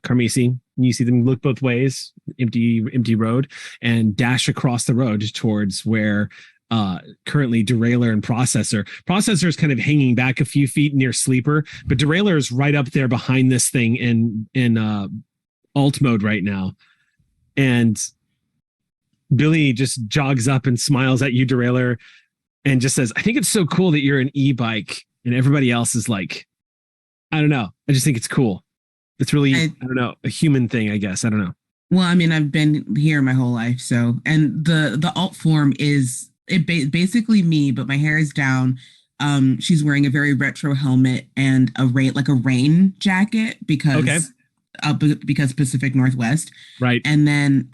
Carmisi, you see them look both ways, empty road, and dash across the road towards where currently Derailer and Processor. Processor is kind of hanging back a few feet near Sleeper, but Derailer is right up there behind this thing in alt mode right now. And Billy just jogs up and smiles at you, Derailer, and just says, I think it's so cool that you're an e-bike and everybody else is like, I don't know. I just think it's cool. It's really, I don't know, a human thing, I guess. I don't know. Well, I mean, I've been here my whole life. So, and the alt form is basically me, but my hair is down. She's wearing a very retro helmet and a rain jacket because Pacific Northwest. Right. And then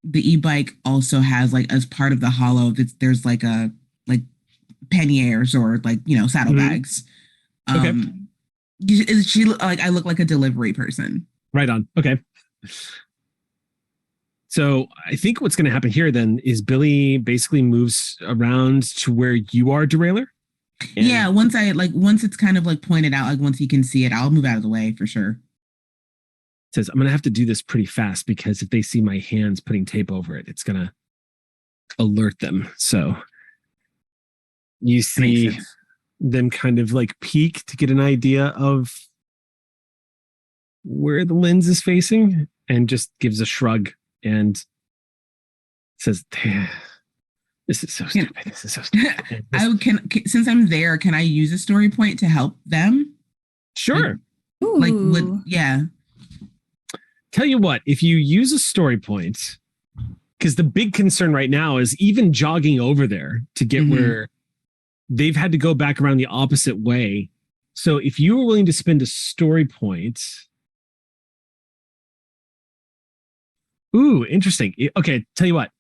the e-bike also has like as part of the holo, there's like panniers or like, saddlebags. Okay. She like I look like a delivery person. Right on. Okay. So I think what's going to happen here then is Billy basically moves around to where you are, Derailer. Yeah. Once it's kind of like pointed out, like once he can see it, I'll move out of the way for sure. Says I'm going to have to do this pretty fast because if they see my hands putting tape over it, it's going to alert them. So you see them kind of like peek to get an idea of where the lens is facing and just gives a shrug and says, this is so stupid. This is so stupid. Since I'm there, can I use a story point to help them? Sure. Yeah. Tell you what, if you use a story point, because the big concern right now is even jogging over there to get where they've had to go back around the opposite way. So if you were willing to spend a story point. Ooh, interesting. Okay, tell you what.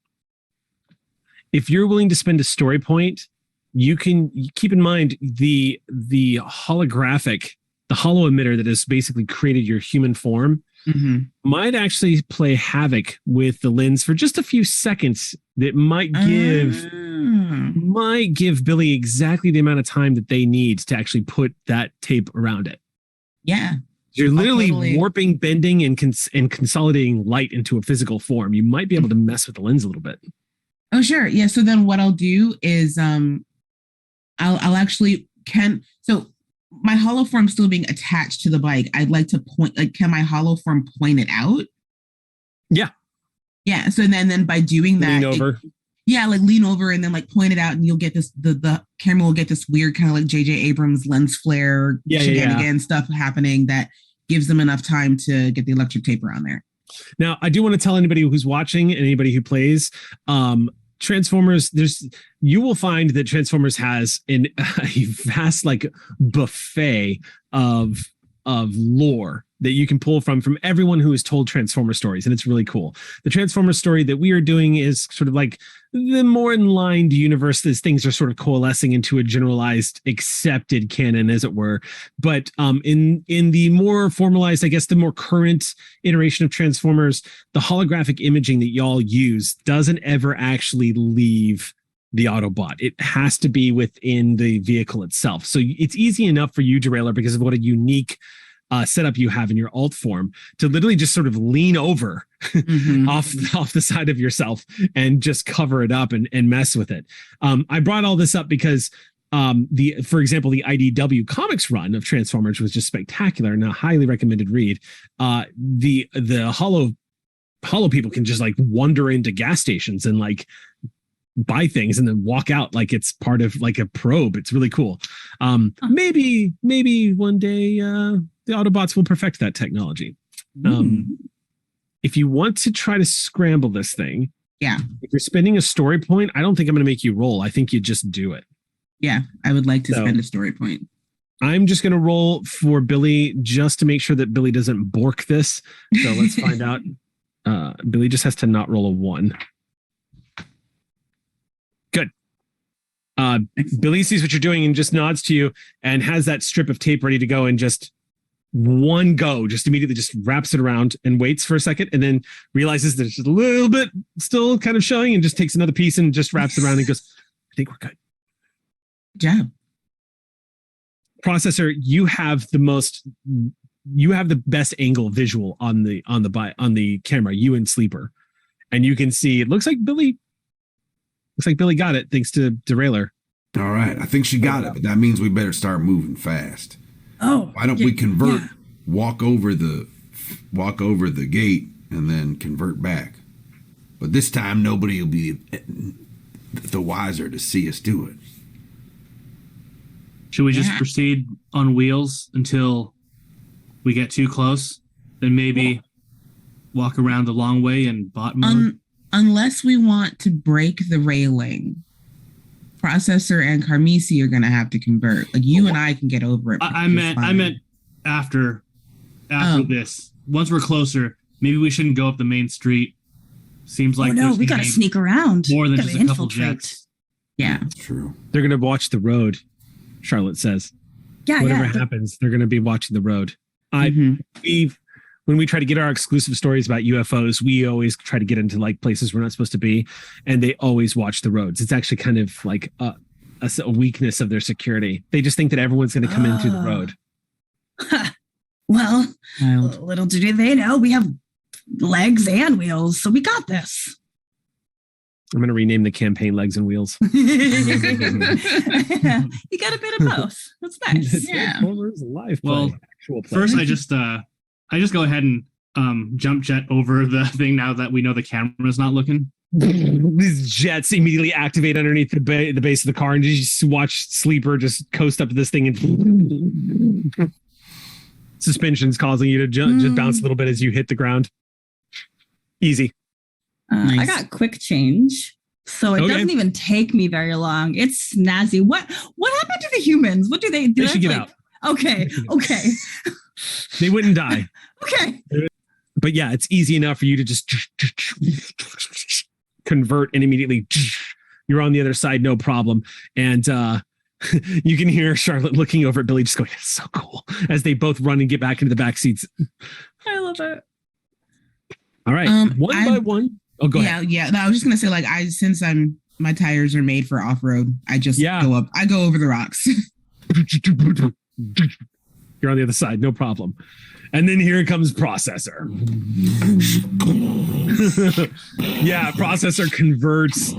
If you're willing to spend a story point, you can keep in mind the holographic, the holo emitter that has basically created your human form might actually play havoc with the lens for just a few seconds. That might give Billy exactly the amount of time that they need to actually put that tape around it. Yeah. You're literally warping, bending, and consolidating light into a physical form. You might be able to mess with the lens a little bit. Oh, sure. Yeah. So then what I'll do is I'll actually so my holo form still being attached to the bike. I'd like to point, like, can my holo form point it out? Yeah. Yeah. So then by doing that, lean over. Lean over and then like point it out, and you'll get this. The camera will get this weird kind of like J.J. Abrams lens flare shenanigans stuff happening that gives them enough time to get the electric tape around there. Now, I do want to tell anybody who's watching and anybody who plays, Transformers, you will find that Transformers has a vast like buffet of lore that you can pull from everyone who has told Transformer stories, and it's really cool. The Transformer story that we are doing is sort of like the more in-lined universe as things are sort of coalescing into a generalized accepted canon, as it were. But in the more formalized, I guess the more current iteration of Transformers, the holographic imaging that y'all use doesn't ever actually leave the Autobot. It has to be within the vehicle itself. So it's easy enough for you, Derailer, because of what a unique setup you have in your alt form, to literally just sort of lean over off the side of yourself and just cover it up and mess with it. I brought all this up because for example, the IDW comics run of Transformers was just spectacular and a highly recommended read. The holo people can just like wander into gas stations and like buy things and then walk out like it's part of like a probe. It's really cool. Maybe one day the Autobots will perfect that technology. If you want to try to scramble this thing, if you're spending a story point, I don't think I'm going to make you roll. I think you just do it. Yeah, I would like to spend a story point. I'm just going to roll for Billy just to make sure that Billy doesn't bork this. So let's find out. Billy just has to not roll a 1. Good. Billy sees what you're doing and just nods to you and has that strip of tape ready to go and just one go, just immediately just wraps it around and waits for a second and then realizes there's just a little bit still kind of showing and just takes another piece and just wraps it around and goes, I think we're good. Good job. Processor, you have the best angle visual on the camera, you and Sleeper. And you can see it looks like Billy got it thanks to Derailer. All right. I think she got it, but that means we better start moving fast. Oh. Why don't we convert, walk over the gate and then convert back? But this time nobody will be the wiser to see us do it. Should we just proceed on wheels until we get too close? Then maybe walk around the long way in bot mode? Unless we want to break the railing, Processor and Carmisi are going to have to convert. Like you and I can get over it. I meant after this. Once we're closer, maybe we shouldn't go up the main street. Seems like we got to sneak around. More than just a couple jets. Yeah, that's true. They're going to watch the road. Charlotte says, whatever happens, they're going to be watching the road. When we try to get our exclusive stories about UFOs, we always try to get into like places we're not supposed to be, and they always watch the roads. It's actually kind of like a weakness of their security. They just think that everyone's going to come in through the road. Well, little do they know, we have legs and wheels, so we got this. I'm going to rename the campaign Legs and Wheels. You got a bit of both. That's nice. Yeah. Well, first I just go ahead and jump jet over the thing now that we know the camera's not looking. These jets immediately activate underneath the base of the car, and you just watch Sleeper just coast up to this thing and suspension's causing you to just bounce a little bit as you hit the ground. Easy. Nice. I got quick change, so it doesn't even take me very long. It's snazzy. What happened to the humans? What do they do? They should get out. Okay. They wouldn't die. Okay. But yeah, it's easy enough for you to just convert and immediately you're on the other side, no problem. And you can hear Charlotte looking over at Billy just going, it's so cool, as they both run and get back into the back seats. I love it. All right. One by one. Oh, go ahead. Yeah. No, I was just gonna say, like, since my tires are made for off road, I just go up. I go over the rocks. You're on the other side, no problem. And then here comes Processor. Yeah, Processor converts.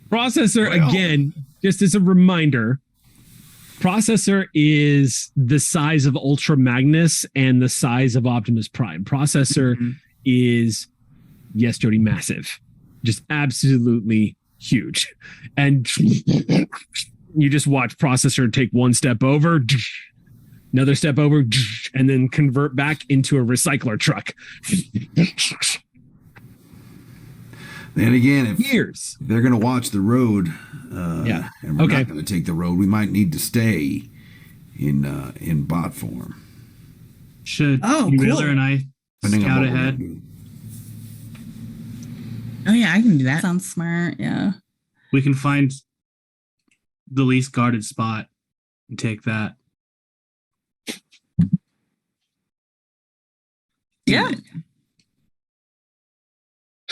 Processor, again, just as a reminder, Processor is the size of Ultra Magnus and the size of Optimus Prime. Processor is, yes, Jody, massive. Just absolutely huge. And you just watch Processor take one step over, another step over, and then convert back into a recycler truck. Then again, if they're going to watch the road, and we're not going to take the road, we might need to stay in bot form. Should Wheeler and I scout ahead? Oh yeah, I can do that. Sounds smart. Yeah, we can find the least guarded spot and take that. Yeah.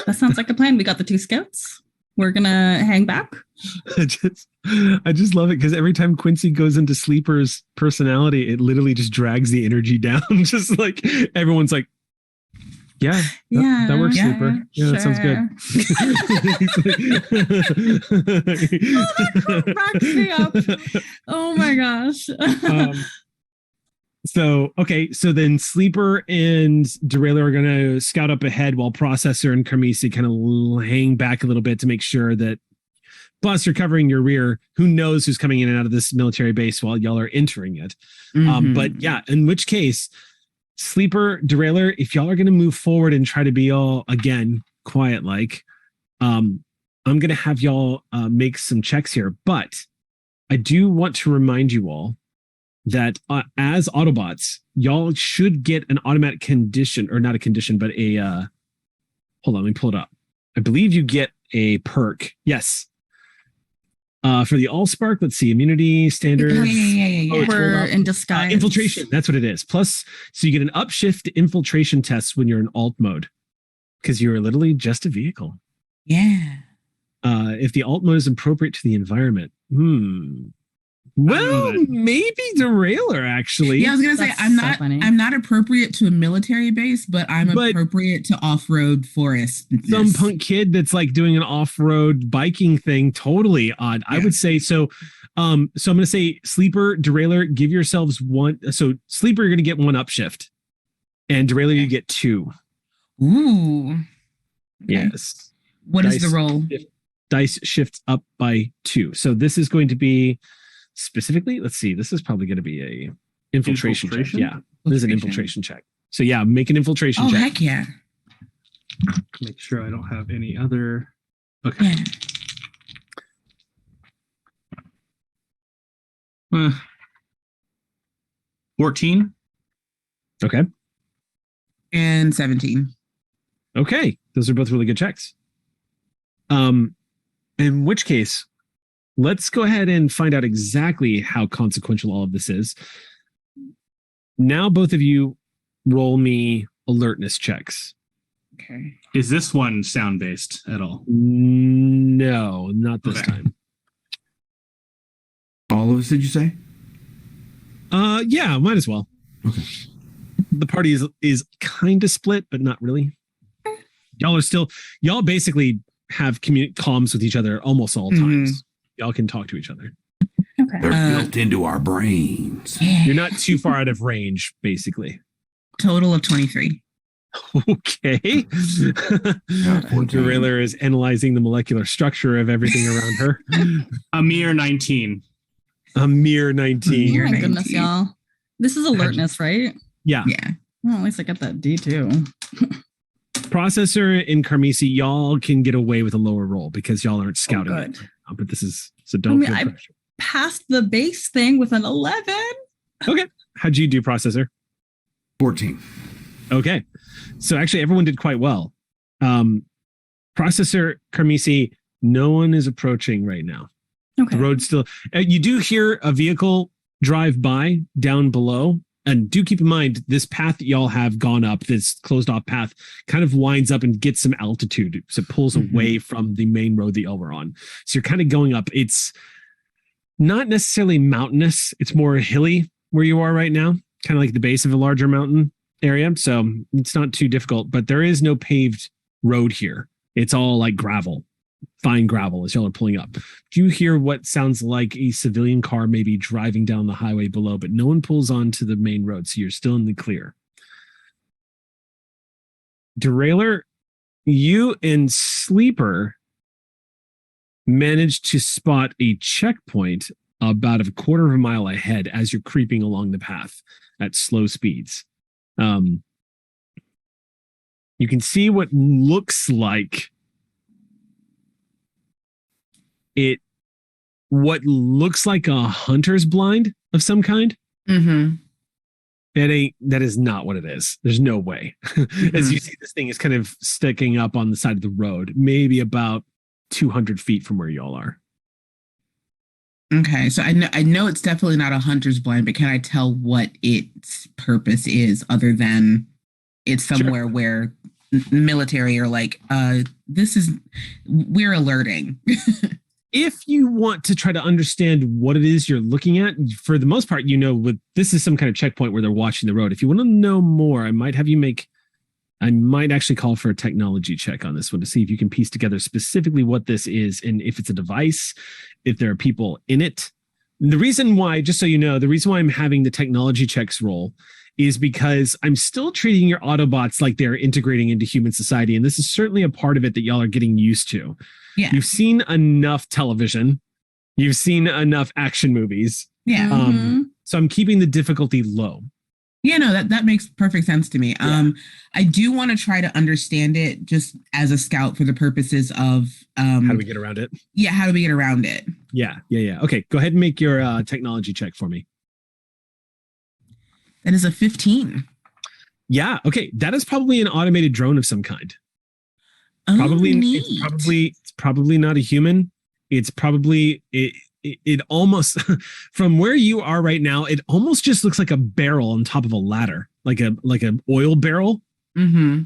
That sounds like a plan. We got the 2 scouts. We're going to hang back. I just love it because every time Quincy goes into Sleeper's personality, it literally just drags the energy down. Just like everyone's like, that works, Sleeper. Yeah, sure. That sounds good. That cracks me up. Oh my gosh. So then Sleeper and Derailer are going to scout up ahead while Processor and Carmisi kind of hang back a little bit to make sure that, plus you're covering your rear. Who knows who's coming in and out of this military base while y'all are entering it. But yeah, in which case, Sleeper, Derailer, if y'all are going to move forward and try to be all, again, quiet like, I'm going to have y'all make some checks here. But I do want to remind you all that as Autobots, y'all should get an automatic condition, or not a condition, but a, hold on, let me pull it up. I believe you get a perk. Yes. For the Allspark, let's see, immunity standards. yeah. We're in disguise. Infiltration. That's what it is. Plus, so you get an upshift infiltration test when you're in alt mode because you're literally just a vehicle. Yeah. If the alt mode is appropriate to the environment. Well, maybe Derailer actually. Yeah, I was gonna say I'm not appropriate to a military base, but I'm appropriate to off-road forest. Some punk kid that's like doing an off-road biking thing, totally odd. Yeah. I would say so. So I'm gonna say Sleeper, Derailer, give yourselves one. So Sleeper, you're gonna get one upshift, and Derailer, you get 2. Ooh. Okay. Yes. What is the roll? Dice shifts up by 2. So this is going to be. Specifically, let's see. This is probably going to be a infiltration check. Yeah, this is an infiltration check. So yeah, make an infiltration check. Oh heck yeah! Make sure I don't have any other. Okay. Yeah. 14. Okay. And 17. Okay, those are both really good checks. In which case. Let's go ahead and find out exactly how consequential all of this is. Now, both of you roll me alertness checks. Okay. Is this one sound-based at all? No, not this time. All of us, did you say? Yeah, might as well. Okay. The party is kind of split, but not really. Y'all basically have comms with each other almost all times. Y'all can talk to each other. Okay. They're built into our brains. You're not too far out of range, basically. Total of 23. Okay. Derailer is analyzing the molecular structure of everything around her. A mere 19. A mere 19. Oh my goodness, y'all. This is alertness, right? Yeah. Yeah. Well, at least I got that D2. Processor and Carmisi, y'all can get away with a lower roll because y'all aren't scouting it. But this is so don't feel pressure. I passed the base thing with an 11. Okay. How'd you do, Processor? 14. Okay. So actually everyone did quite well. Processor, Carmisi, no one is approaching right now. Okay. The road's still you do hear a vehicle drive by down below. And do keep in mind, this path that y'all have gone up, this closed off path, kind of winds up and gets some altitude. So it pulls away from the main road that y'all were on. So you're kind of going up. It's not necessarily mountainous. It's more hilly where you are right now, kind of like the base of a larger mountain area. So it's not too difficult, but there is no paved road here. It's all like gravel, fine gravel as y'all are pulling up. Do you hear what sounds like a civilian car maybe driving down the highway below, but no one pulls onto the main road, so you're still in the clear. Derailer, you and Sleeper managed to spot a checkpoint about a quarter of a mile ahead as you're creeping along the path at slow speeds. You can see what looks like what looks like a hunter's blind of some kind. Mm-hmm. That is not what it is. There's no way. As you see, this thing is kind of sticking up on the side of the road, maybe about 200 feet from where y'all are. Okay, so I know it's definitely not a hunter's blind, but can I tell what its purpose is other than it's somewhere where military are like, we're alerting. If you want to try to understand what it is you're looking at, for the most part, this is some kind of checkpoint where they're watching the road. If you want to know more, I might actually call for a technology check on this one to see if you can piece together specifically what this is and if it's a device, if there are people in it. And the reason why, just so you know, the reason why I'm having the technology checks roll is because I'm still treating your Autobots like they're integrating into human society. And this is certainly a part of it that y'all are getting used to. Yeah. You've seen enough television. You've seen enough action movies. Yeah. So I'm keeping the difficulty low. Yeah, no, that makes perfect sense to me. Yeah. I do want to try to understand it just as a scout for the purposes of how do we get around it? Yeah, how do we get around it? Yeah. Okay, go ahead and make your technology check for me. That is a 15. Yeah, okay. That is probably an automated drone of some kind. Oh, Probably neat. it's probably not a human. It's probably it almost, from where you are right now, it almost just looks like a barrel on top of a ladder, like an oil barrel. Mm-hmm.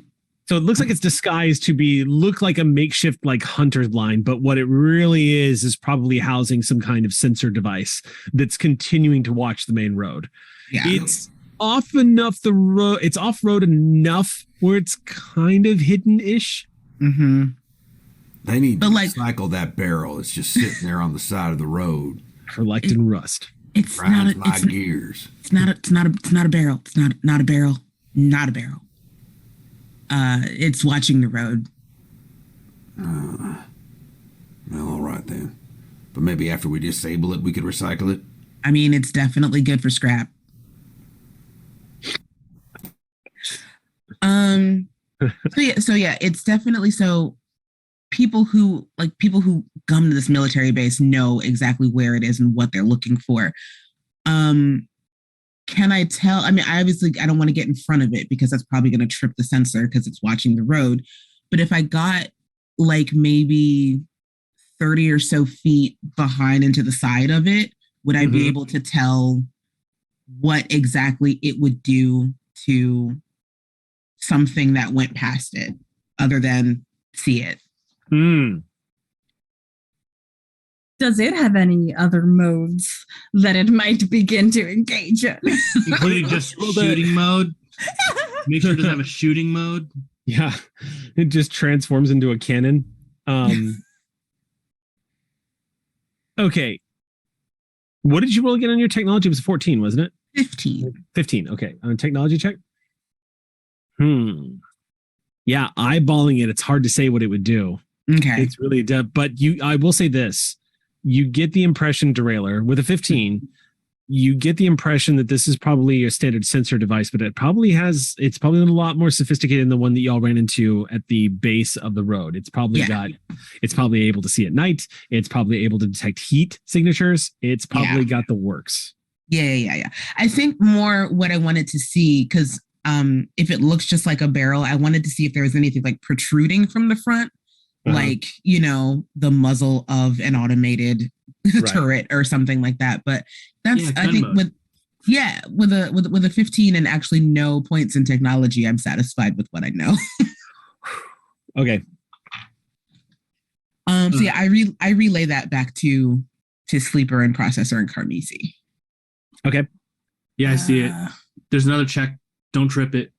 So it looks like it's disguised to look like a makeshift like hunter's blind, but what it really is probably housing some kind of sensor device that's continuing to watch the main road. Yeah. It's off enough the road. It's off road enough where it's kind of hidden-ish. Mm-hmm. They need to recycle that barrel. It's just sitting there on the side of the road, collecting rust. It's not my gears. It's not a barrel. It's not a barrel. Not a barrel. It's watching the road. Well, all right then. But maybe after we disable it, we could recycle it. I mean, it's definitely good for scrap. So yeah, it's definitely so. People who come to this military base know exactly where it is and what they're looking for. Can I tell? I mean, I don't want to get in front of it because that's probably going to trip the sensor because it's watching the road. But if I got like maybe 30 or so feet behind into the side of it, would I be able to tell what exactly it would do to something that went past it other than see it? Does it have any other modes that it might begin to engage in? Including just shooting mode? Make sure it doesn't have a shooting mode. Yeah, it just transforms into a cannon. Okay. What did you roll again on your technology? It was 14, wasn't it? 15. Okay. On a technology check? Yeah, eyeballing it, it's hard to say what it would do. Okay. It's really but I will say this. You get the impression, Derailer, with a 15, you get the impression that this is probably a standard sensor device, but it's probably a lot more sophisticated than the one that y'all ran into at the base of the road. It's probably it's probably able to see at night. It's probably able to detect heat signatures. It's probably got the works. Yeah. I think more what I wanted to see, because if it looks just like a barrel, I wanted to see if there was anything like protruding from the front. Like, the muzzle of an automated turret or something like that. But that's, I think with a 15 and actually no points in technology, I'm satisfied with what I know. Okay. So yeah, I relay that back to Sleeper and Processor and Carmisi. Okay. Yeah, I see it. There's another check. Don't trip it.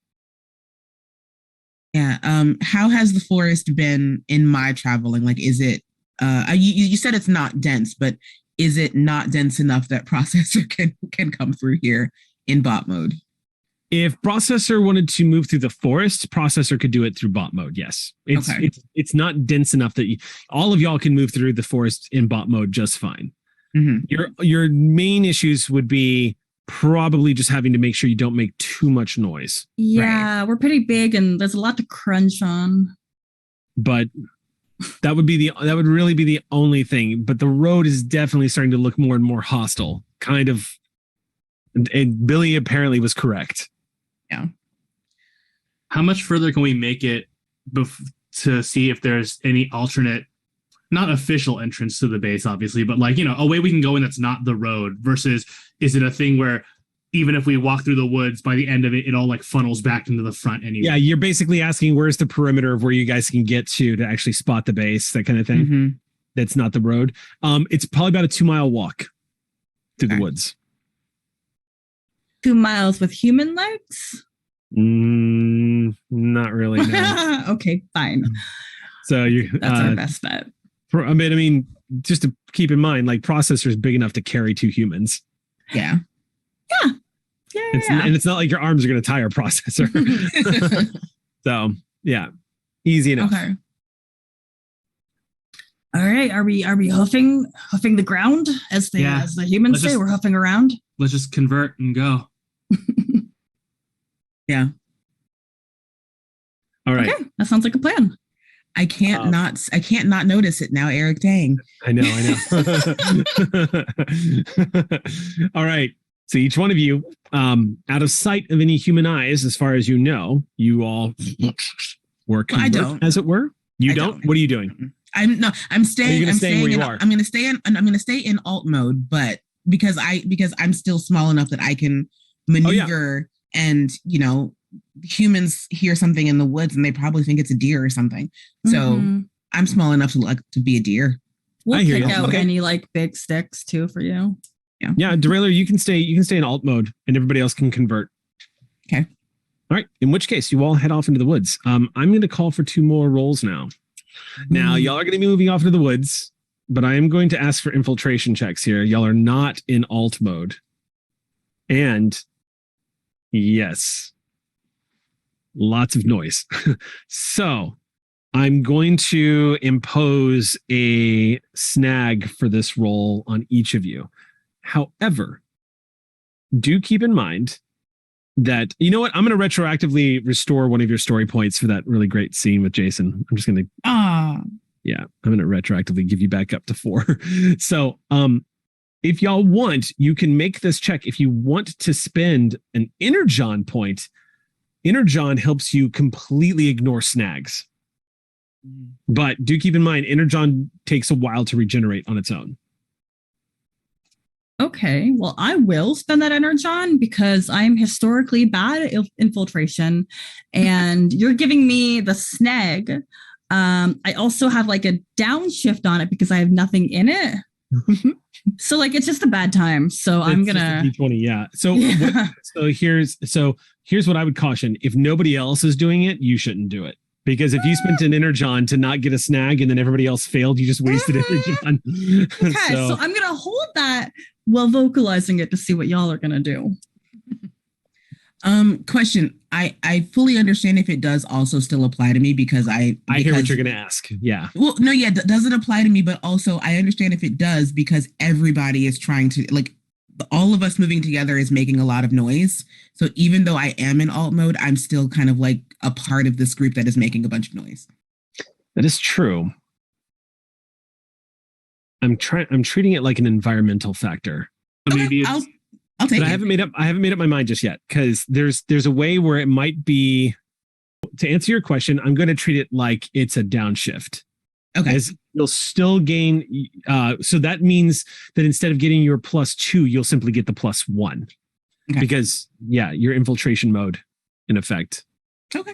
Yeah. How has the forest been in my traveling? Like, is it, you said it's not dense, but is it not dense enough that Processor can come through here in bot mode? If Processor wanted to move through the forest, Processor could do it through bot mode. Yes. It's not dense enough that all of y'all can move through the forest in bot mode just fine. Your main issues would be probably just having to make sure you don't make too much noise. Yeah, we're pretty big and there's a lot to crunch on. But that would really be the only thing. But the road is definitely starting to look more and more hostile. Kind of. And Billy apparently was correct. Yeah. How much further can we make it to see if there's any alternate, not official entrance to the base, obviously, but like, a way we can go in that's not the road versus is it a thing where even if we walk through the woods, by the end of it, it all like funnels back into the front anyway? Yeah, you're basically asking where's the perimeter of where you guys can get to actually spot the base, that kind of thing. That's not the road. It's probably about a 2-mile walk through the woods. 2 miles with human legs? Not really. No. Okay, fine. So that's our best bet. I mean, just to keep in mind, like Processor is big enough to carry 2 humans. Yeah. And it's not like your arms are going to tie our Processor. So yeah, easy enough. Okay. All right. Are we hoofing the ground as the humans say? We're hoofing around. Let's just convert and go. Yeah. All right. Okay, that sounds like a plan. I can't not notice it now, Eric. Dang. I know. All right. So each one of you, out of sight of any human eyes, as far as you know, you all were convert, as it were. You don't? What are you doing? I'm staying. I'm staying where you are. I'm going to stay in. I'm going to stay in alt mode, but because I'm still small enough that I can maneuver, and humans hear something in the woods and they probably think it's a deer or something. So I'm small enough to be a deer. We'll pick out any like big sticks too for you. Yeah, Derailer, you can stay in alt mode, and everybody else can convert. Okay. All right. In which case, you all head off into the woods. I'm going to call for 2 more rolls now. Now, y'all are going to be moving off into the woods, but I am going to ask for infiltration checks here. Y'all are not in alt mode. And yes, lots of noise. So I'm going to impose a snag for this roll on each of you. However, do keep in mind that, you know what? I'm going to retroactively restore one of your story points for that really great scene with Jason. I'm just going to, yeah, I'm going to retroactively give you back up to 4. So, if y'all want, you can make this check. If you want to spend an Energon point, Energon helps you completely ignore snags. But do keep in mind, Energon takes a while to regenerate on its own. Okay, well, I will spend that Energon because I'm historically bad at infiltration, and you're giving me the snag. I also have like a downshift on it because I have nothing in it. So like it's just a bad time. So I'm gonna D20, yeah. So here's what I would caution: if nobody else is doing it, you shouldn't do it. Because if you spent an Energon to not get a snag and then everybody else failed, you just wasted Energon. Okay, so I'm gonna hold that while vocalizing it to see what y'all are gonna do. Question. I fully understand if it does also still apply to me because I hear what you're gonna ask. Yeah. Well, no, yeah, doesn't apply to me, but also I understand if it does because everybody is trying to, like, all of us moving together is making a lot of noise. So even though I am in alt mode, I'm still kind of like a part of this group that is making a bunch of noise. That is true. I'm treating it like an environmental factor. Okay, I'll take but it. I haven't made up my mind just yet, because there's a way where it might be. To answer your question, I'm going to treat it like it's a downshift. Okay. As you'll still gain. So that means that instead of getting your +2, you'll simply get the +1. Okay. Because your infiltration mode in effect. Okay.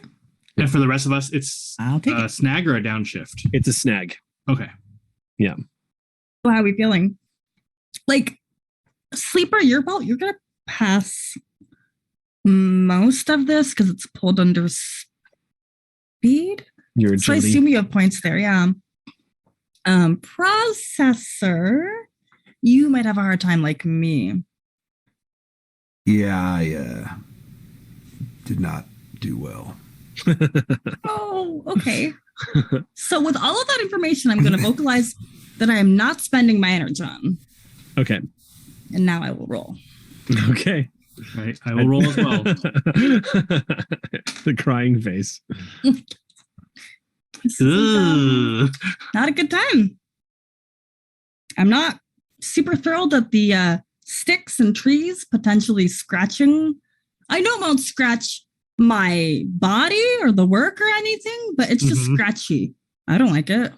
And for the rest of us, it's a snag or a downshift? It's a snag. Okay. Yeah. So how are we feeling? Like, Sleeper, you're going to pass most of this because it's pulled under speed. Your agility. So I assume you have points there, yeah. Processor, you might have a hard time like me. Yeah, I did not do well. Oh, okay. So with all of that information, I'm going to vocalize that I am not spending my Energon. Okay. And now I will roll. Okay. Right. I will roll as well. The crying face. Not a good time. I'm not super thrilled at the sticks and trees potentially scratching. I know it won't scratch my body or the work or anything, but it's just scratchy. I don't like it.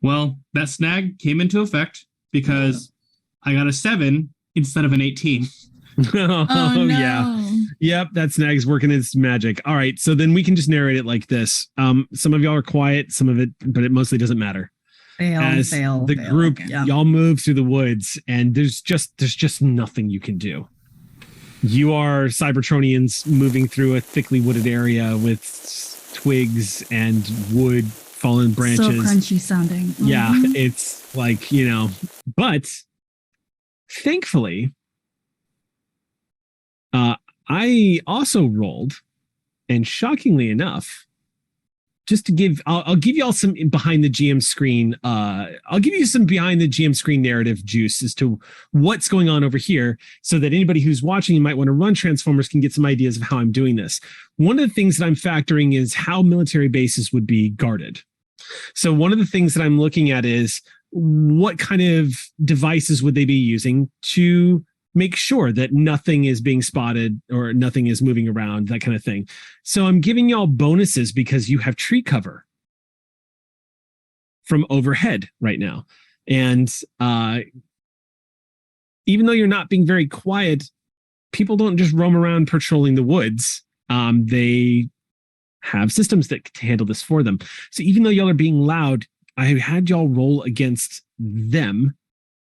Well, that snag came into effect because I got a 7 instead of an 18. Oh no. Yeah. Yep, that snag's working its magic. All right, so then we can just narrate it like this. Some of y'all are quiet, some of it, but it mostly doesn't matter. Fail. Group, y'all move through the woods, and there's just nothing you can do. You are Cybertronians moving through a thickly wooded area with twigs and wood, fallen branches. So crunchy sounding. Mm-hmm. Yeah, it's like, but thankfully, I also rolled, and shockingly enough, just to give, I'll give you all some behind the GM screen. I'll give you some behind the GM screen narrative juice as to what's going on over here, so that anybody who's watching and might want to run Transformers can get some ideas of how I'm doing this. One of the things that I'm factoring is how military bases would be guarded. So one of the things that I'm looking at is what kind of devices would they be using to make sure that nothing is being spotted or nothing is moving around, that kind of thing. So I'm giving y'all bonuses because you have tree cover. from overhead right now. And even though you're not being very quiet, people don't just roam around patrolling the woods. They have systems that can handle this for them. So even though y'all are being loud, I had y'all roll against them,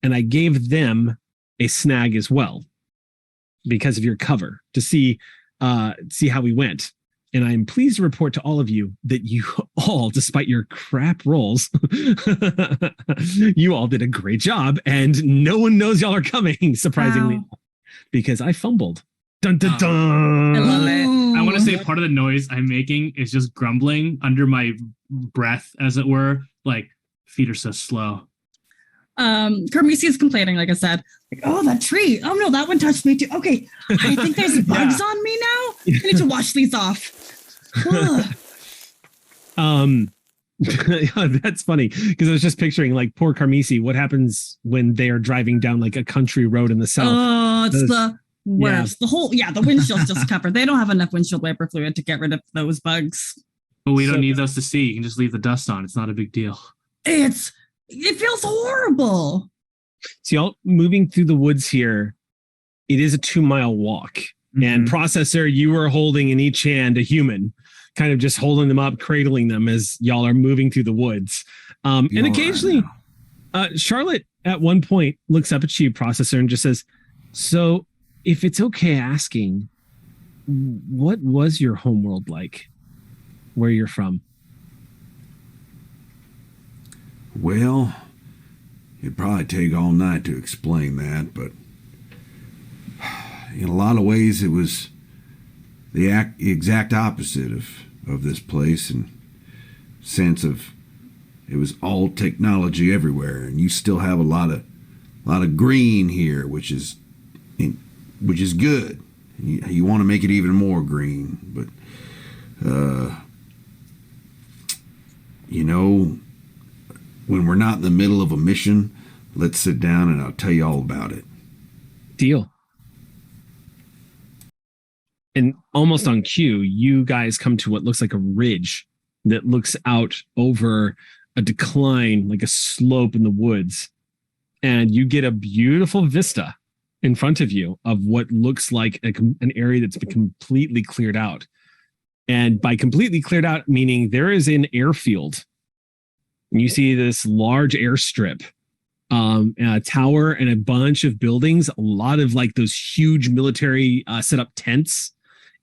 and I gave them a snag as well because of your cover to see how we went. And I'm pleased to report to all of you that you all, despite your crap rolls, you all did a great job, and no one knows y'all are coming, surprisingly, because I fumbled. Dun, dun, dun. I love it. I want to say part of the noise I'm making is just grumbling under my breath, as it were, like, feet are so slow. Carmisi is complaining, like I said, like, oh, that tree. Oh no, that one touched me too. Okay, I think there's bugs on me now. I need to wash these off. That's funny because I was just picturing like poor Carmisi. What happens when they are driving down like a country road in the south? Oh, it's the worst. Yeah. The windshield's just covered. They don't have enough windshield wiper fluid to get rid of those bugs. But we don't need those to see. You can just leave the dust on. It's not a big deal. It feels horrible. So y'all moving through the woods here. It is a 2-mile walk. And Processor, you were holding in each hand a human, kind of just holding them up, cradling them as y'all are moving through the woods. And occasionally, Charlotte at one point looks up at you, Processor, and just says, so if it's okay asking, what was your homeworld like? Where you're from? Well, it'd probably take all night to explain that, but in a lot of ways it was the exact opposite of this place, and sense of it was all technology everywhere, and you still have a lot of green here, which is good. You want to make it even more green, but when we're not in the middle of a mission, let's sit down and I'll tell you all about it. Deal. And almost on cue, you guys come to what looks like a ridge that looks out over a decline, like a slope in the woods. And you get a beautiful vista in front of you of what looks like an area that's been completely cleared out. And by completely cleared out, meaning there is an airfield. And you see this large airstrip, a tower and a bunch of buildings, a lot of like those huge military set up tents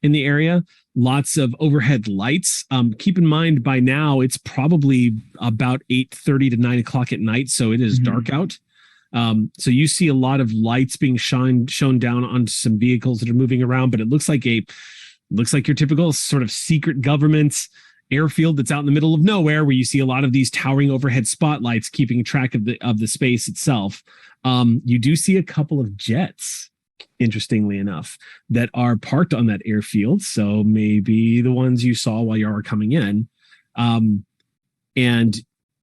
in the area, lots of overhead lights. Keep in mind by now it's probably about 8:30 to 9 o'clock at night. So it is dark out. So you see a lot of lights being shown down onto some vehicles that are moving around, but it looks like your typical sort of secret government airfield that's out in the middle of nowhere, where you see a lot of these towering overhead spotlights keeping track of the space itself. You do see a couple of jets, interestingly enough, that are parked on that airfield. So maybe the ones you saw while you were coming in. And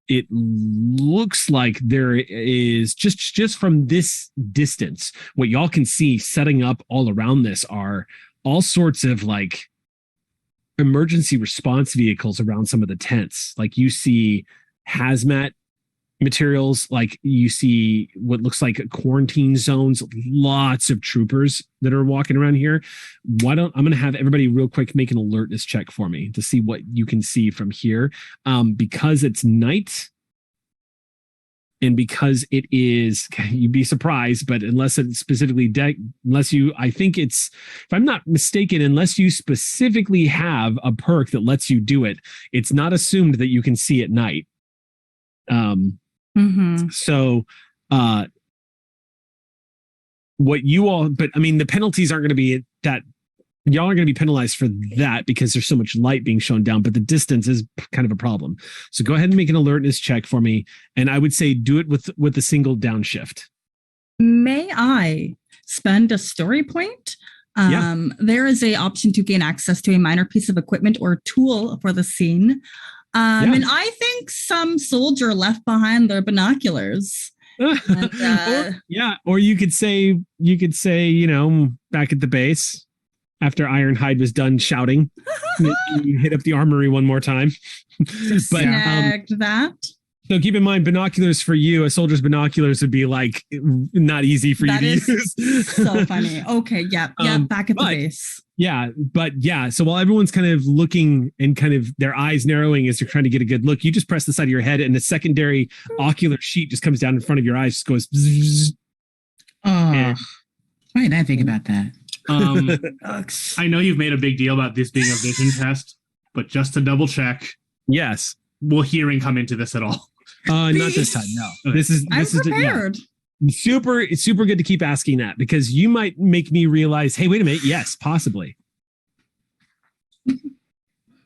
it looks like there is just from this distance, what y'all can see setting up all around this are all sorts of like emergency response vehicles around some of the tents. Like you see hazmat materials, like you see what looks like quarantine zones, lots of troopers that are walking around here. I'm going to have everybody real quick make an alertness check for me to see what you can see from here. Because it's night and because it is, you'd be surprised, but unless it's specifically I think it's, if I'm not mistaken, unless you specifically have a perk that lets you do it, it's not assumed that you can see at night. So what you all, but I mean, the penalties aren't going to be that y'all are going to be penalized for that because there's so much light being shown down, but the distance is kind of a problem. So go ahead and make an alertness check for me. And I would say do it with a single downshift. May I spend a story point? There is a option to gain access to a minor piece of equipment or tool for the scene. And I think some soldier left behind their binoculars. Or you could say, back at the base after Ironhide was done shouting, you hit up the armory one more time. Snagged that. So keep in mind, binoculars for you, a soldier's binoculars would be like not easy for you to use. So funny. Okay, yeah, back at the base. Yeah, so while everyone's kind of looking and kind of their eyes narrowing as they're trying to get a good look, you just press the side of your head and the secondary ocular sheet just comes down in front of your eyes, just goes. Why didn't I think about that? I know you've made a big deal about this being a vision test, but just to double check, yes, will hearing come into this at all? Not this time. No, Okay. I'm prepared. It's super good to keep asking that because you might make me realize, hey, wait a minute. Yes, possibly.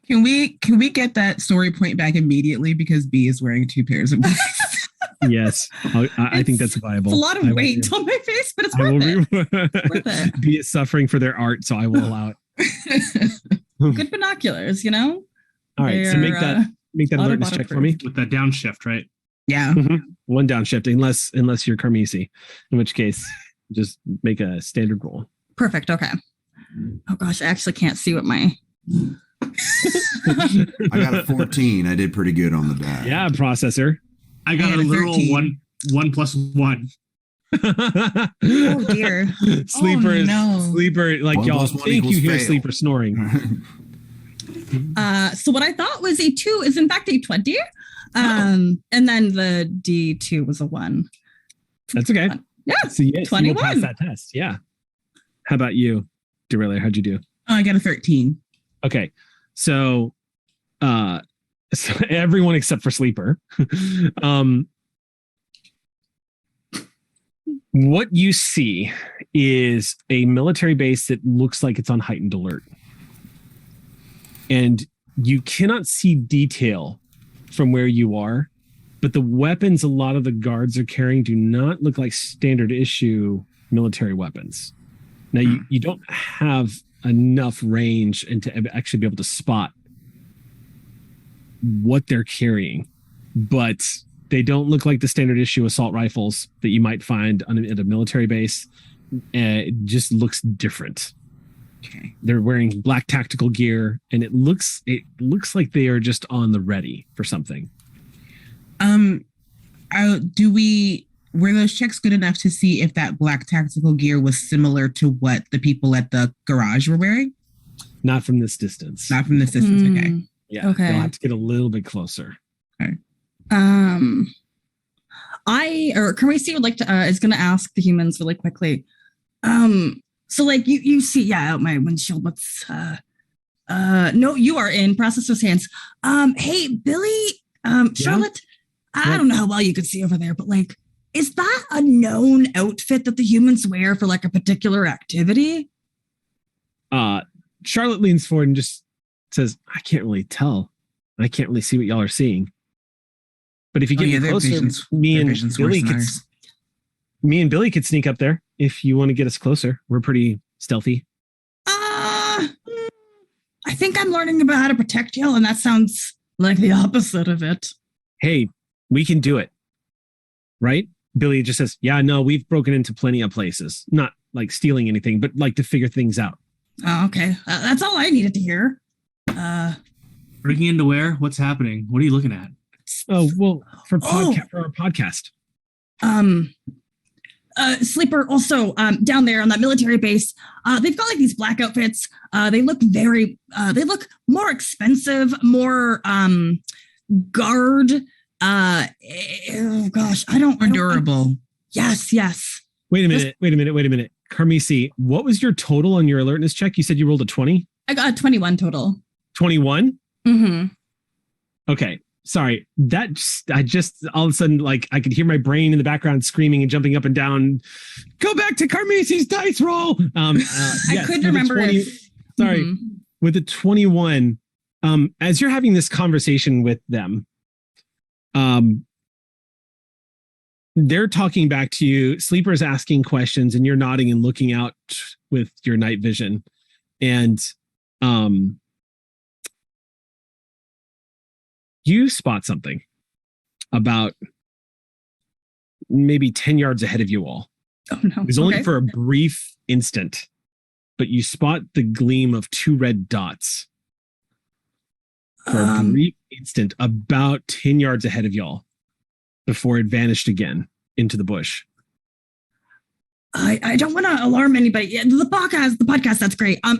Can we get that story point back immediately because B is wearing 2 pairs of boots? Yes, I think that's viable. It's a lot of weight on my face, but it's worth it. B is suffering for their art, so I will allow it. Good binoculars, All right, so make that alertness check for me with that downshift, right? Yeah. Mm-hmm. 1 downshift, unless you're Carmisi, in which case just make a standard roll. Perfect. Okay. Oh gosh, I actually can't see what my. I got a 14. I did pretty good on the die. Yeah, processor. I got a literal 1 + 1. Oh dear. Sleeper, like 1 y'all + 1 think you hear fail. Sleeper snoring. So what I thought was a 2 is in fact a 20. And then the D2 was a 1. That's okay. Yeah. So yes, 21. you will pass that test. Yeah. How about you, Derailleur? How'd you do? Oh, I got a 13. Okay. So everyone except for Sleeper. What you see is a military base that looks like it's on heightened alert. And you cannot see detail from where you are, but the weapons a lot of the guards are carrying do not look like standard issue military weapons. Now, you don't have enough range and to actually be able to spot what they're carrying, but they don't look like the standard issue assault rifles that you might find at a military base. It just looks different. Okay. They're wearing black tactical gear, and it looks like they are just on the ready for something. Were those checks good enough to see if that black tactical gear was similar to what the people at the garage were wearing? Not from this distance. Okay. Yeah. Okay. You'll have to get a little bit closer. Okay. Carmisi would like to is going to ask the humans really quickly. So like you see, out my windshield. What's no, you are in processor's hands. Hey, Billy, Charlotte, I don't know how well you could see over there, but like, is that a known outfit that the humans wear for like a particular activity? Charlotte leans forward and just says, I can't really tell. I can't really see what y'all are seeing. But if you get closer, me and Billy could sneak up there if you want to get us closer. We're pretty stealthy. I think I'm learning about how to protect y'all, and that sounds like the opposite of it. Hey, we can do it. Right? Billy just says, yeah, no, we've broken into plenty of places. Not like stealing anything, but like to figure things out. Oh, okay. That's all I needed to hear. Breaking into where? What's happening? What are you looking at? Oh, well, for our podcast. Sleeper also down there on that military base, they've got like these black outfits. They look they look more expensive, more guard. Oh gosh, more durable. Yes. Wait a minute. Carmisi, what was your total on your alertness check? You said you rolled a 20? I got a 21 total. 21? Mm-hmm. Okay. Sorry. I just all of a sudden, like, I could hear my brain in the background screaming and jumping up and down. Go back to Carmisi's dice roll. I couldn't remember. With the 21, as you're having this conversation with them, they're talking back to you. Sleeper's asking questions, and you're nodding and looking out with your night vision, and you spot something about maybe 10 yards ahead of you all. Oh, no. It was only for a brief instant, but you spot the gleam of 2 red dots for a brief instant about 10 yards ahead of y'all. before it vanished again into the bush. I don't want to alarm anybody. Yeah, the podcast, that's great. I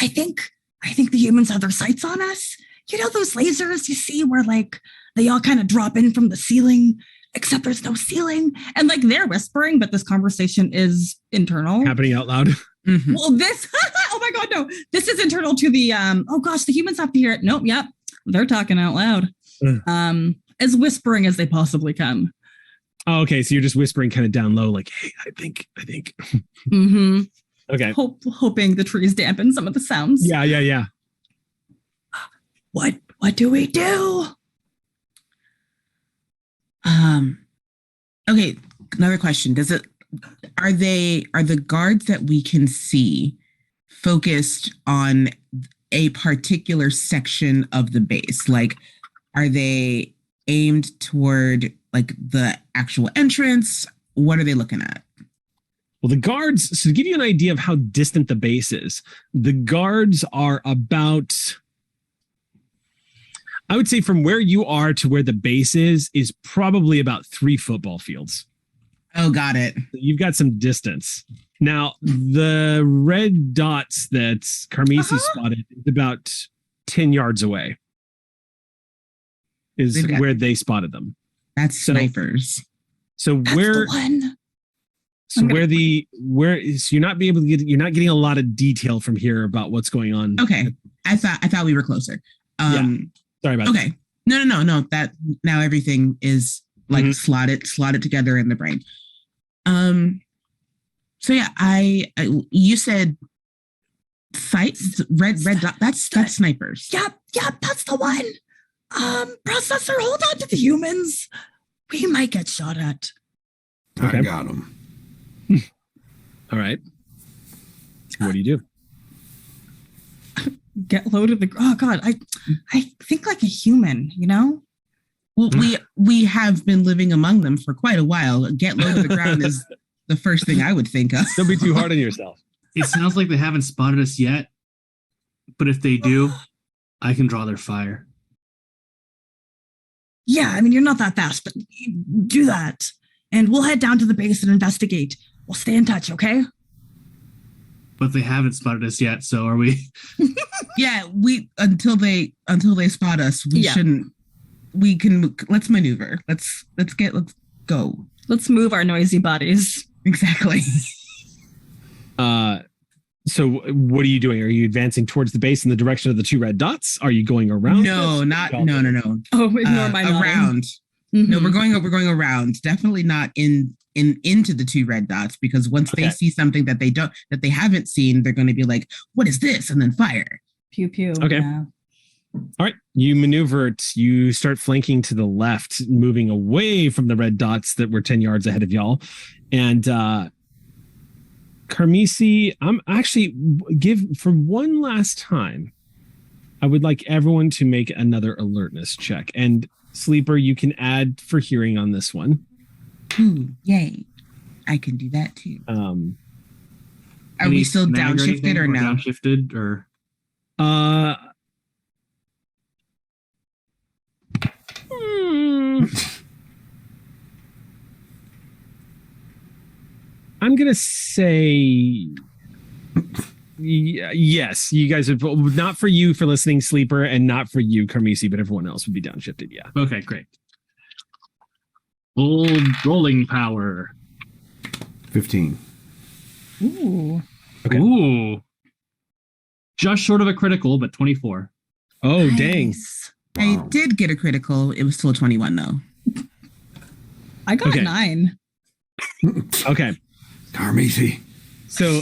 think the humans have their sights on us. You know those lasers you see where like they all kind of drop in from the ceiling, except there's no ceiling. And like they're whispering, but this conversation is internal. Happening out loud. Mhm. Well, this, oh my God, no. This is internal to the, oh gosh, the humans have to hear it. Nope, yep. They're talking out loud. As whispering as they possibly can. Oh, okay. So you're just whispering kind of down low, like, hey, I think. Mm-hmm. Okay. Hoping the trees dampen some of the sounds. Yeah. What do we do? Okay, another question. Are the guards that we can see focused on a particular section of the base? Like, are they aimed toward like the actual entrance? What are they looking at? Well, the guards, so to give you an idea of how distant the base is, the guards are about, I would say from where you are to where the base is probably about 3 football fields. Oh, got it. You've got some distance. Now, the red dots that Carmisi spotted is about 10 yards away. Is where they spotted them. That's snipers. So That's where the one. so you're not getting a lot of detail from here about what's going on. Okay. I thought we were closer. Sorry about that. Okay. No. That now everything is like slotted together in the brain. So yeah, you said sights, red dot. That's snipers. Yep, that's the one. Processor, hold on to the humans. We might get shot at. I got them. All right. What do you do? Get low to the. Oh God, I think like a human. You know. Well, we have been living among them for quite a while. Get low to the ground is the first thing I would think of. Don't be too hard on yourself. It sounds like they haven't spotted us yet, but if they do, I can draw their fire. Yeah, I mean, you're not that fast, but do that. And we'll head down to the base and investigate. We'll stay in touch, okay? But they haven't spotted us yet, so are we? Yeah, until they spot us, we shouldn't. We can. Let's maneuver. Let's go. Let's move our noisy bodies. Exactly. So what are you doing? Are you advancing towards the base in the direction of the 2 red dots? Are you going around? No. Oh, ignore my nodding. Around. Mm-hmm. No, we're going around. Definitely not into the 2 red dots, because once they see something that they haven't seen, they're going to be like, "What is this?" and then fire. Pew pew. Okay. Yeah. All right. You maneuver it. You start flanking to the left, moving away from the red dots that were 10 yards ahead of y'all. And Carmisi, I'm actually for one last time, I would like everyone to make another alertness check. And Sleeper, you can add for hearing on this one. Ooh, yay. I can do that too. Are we still downshifted or no? Downshifted or I'm going to say yes. You guys have, not for you for listening, Sleeper, and not for you, Carmisi, but everyone else would be downshifted. Yeah. Okay, great. Old rolling power. 15. Ooh. Okay. Ooh. Just short of a critical, but 24. Oh, Nice. dang. I did get a critical. It was still 21 though. I got Okay. 9. Okay. Carmisi. So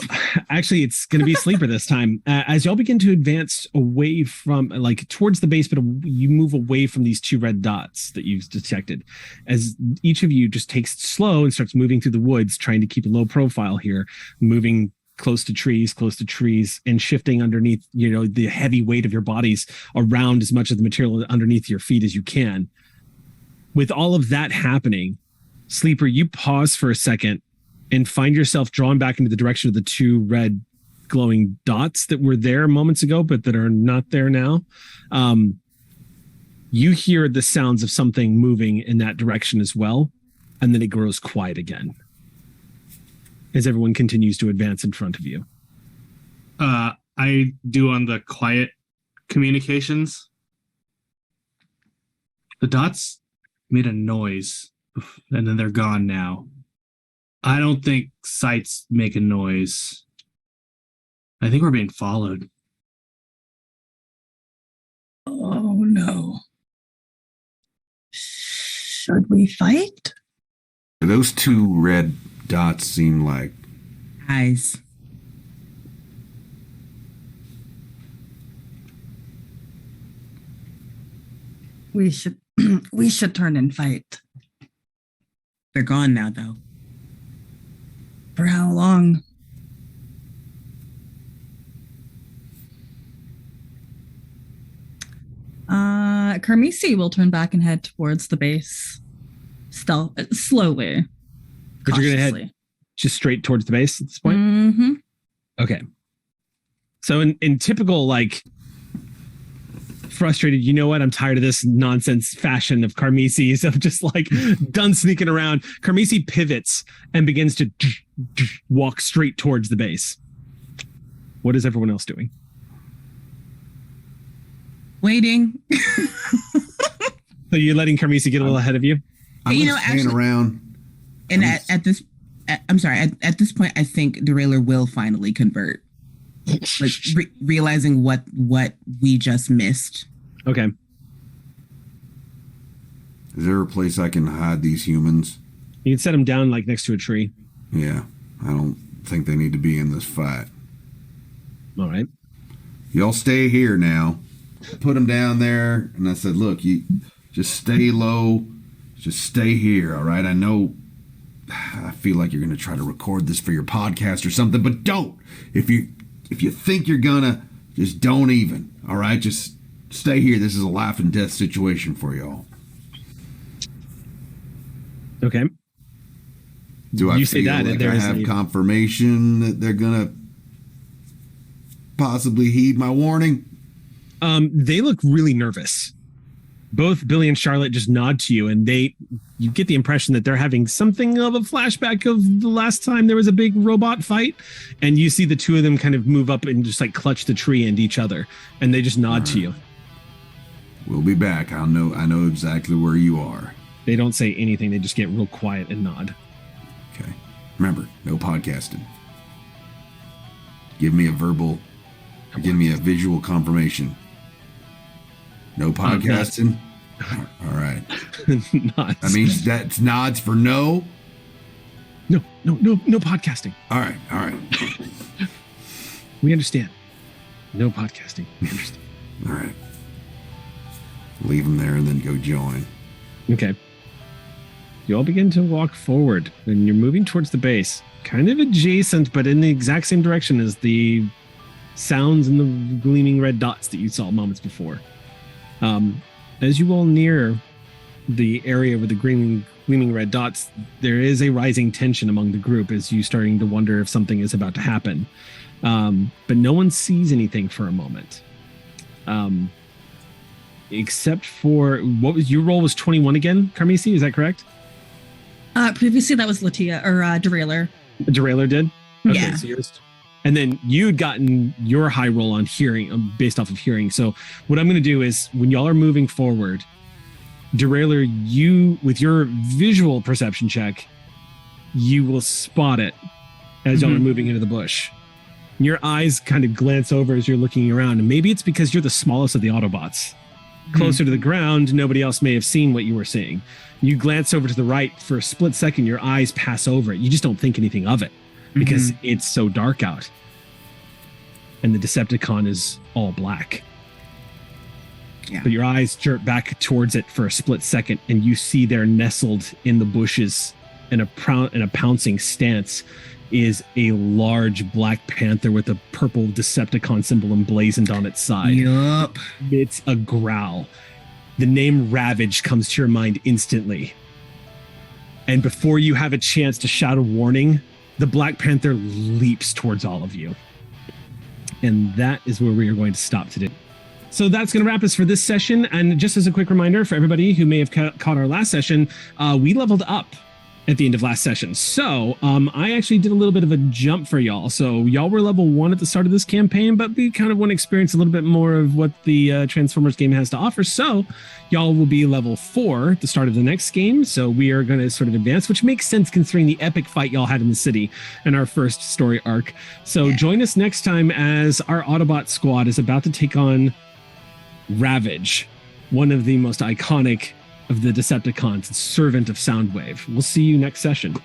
actually, it's going to be Sleeper this time. As y'all begin to advance away from, like, towards the base, but you move away from these 2 red dots that you've detected. As each of you just takes it slow and starts moving through the woods, trying to keep a low profile here, moving close to trees, and shifting underneath, the heavy weight of your bodies around as much of the material underneath your feet as you can. With all of that happening, Sleeper, you pause for a second and find yourself drawn back into the direction of the 2 red glowing dots that were there moments ago, but that are not there now. You hear the sounds of something moving in that direction as well, and then it grows quiet again as everyone continues to advance in front of you. I do on the quiet communications. The dots made a noise, and then they're gone now. I don't think sights make a noise. I think we're being followed. Oh, no. Should we fight? Those two red dots seem like Eyes. We should turn and fight. They're gone now, though. For how long? Carmisi will turn back and head towards the base. Slowly. But you're going to head just straight towards the base at this point? Mm-hmm. Okay. So in typical, like, frustrated, you know what, I'm tired of this nonsense fashion of Carmisi's, of just like done sneaking around. Carmisi pivots and begins to walk straight towards the base. What is everyone else doing? Waiting. So you're letting Carmisi get a little ahead of you? I'm staying around. And at this point, I think Derailer will finally convert. Like realizing what we just missed. Okay. Is there a place I can hide these humans? You can set them down like next to a tree. Yeah, I don't think they need to be in this fight. All right. Y'all stay here now. Put them down there, and I said, look, you just stay low. Just stay here, all right? I know I feel like you're going to try to record this for your podcast or something, but don't. If you think you're gonna, just don't even. All right, just stay here. This is a life and death situation for y'all. Okay. Do I you feel say that, like there I is have confirmation that they're gonna possibly heed my warning? They look really nervous. Both Billy and Charlotte just nod to you, and you get the impression that they're having something of a flashback of the last time there was a big robot fight, and you see the two of them kind of move up and just like clutch the tree and each other, and they just nod to you. We'll be back. I know exactly where you are. They don't say anything. They just get real quiet and nod. Okay. Remember, no podcasting. Give me a visual confirmation. No podcasting? All right. Nods. That means that's nods for no? No podcasting. All right. We understand. No podcasting. We understand. All right. Leave them there and then go join. Okay. You all begin to walk forward, and you're moving towards the base. Kind of adjacent, but in the exact same direction as the sounds and the gleaming red dots that you saw moments before. As you all near the area with the gleaming red dots, there is a rising tension among the group as you starting to wonder if something is about to happen. But no one sees anything for a moment. Except for, what was your roll was 21 again, Carmisi, is that correct? Previously that was Latia or Derailer. Derailer did? Okay, Yeah. so yours. And then you'd gotten your high roll on hearing, based off of hearing. So what I'm going to do is, when y'all are moving forward, Derailer, you, with your visual perception check, you will spot it as y'all are moving into the bush. Your eyes kind of glance over as you're looking around. And maybe it's because you're the smallest of the Autobots. Closer to the ground, nobody else may have seen what you were seeing. You glance over to the right for a split second, your eyes pass over it. You just don't think anything of it because it's so dark out. And the Decepticon is all black. Yeah. But your eyes jerk back towards it for a split second, and you see there nestled in the bushes in a pouncing stance is a large Black Panther with a purple Decepticon symbol emblazoned on its side. Yup. It's a growl. The name Ravage comes to your mind instantly. And before you have a chance to shout a warning, the Black Panther leaps towards all of you. And that is where we are going to stop today. So that's going to wrap us for this session. And just as a quick reminder for everybody who may have caught our last session, we leveled up at the end of last session. So I actually did a little bit of a jump for y'all. So y'all were level 1 at the start of this campaign, but we kind of want to experience a little bit more of what the Transformers game has to offer. So y'all will be level 4 at the start of the next game. So we are going to sort of advance, which makes sense considering the epic fight y'all had in the city in our first story arc. So join us next time as our Autobot squad is about to take on Ravage, one of the most iconic of the Decepticons, servant of Soundwave. We'll see you next session.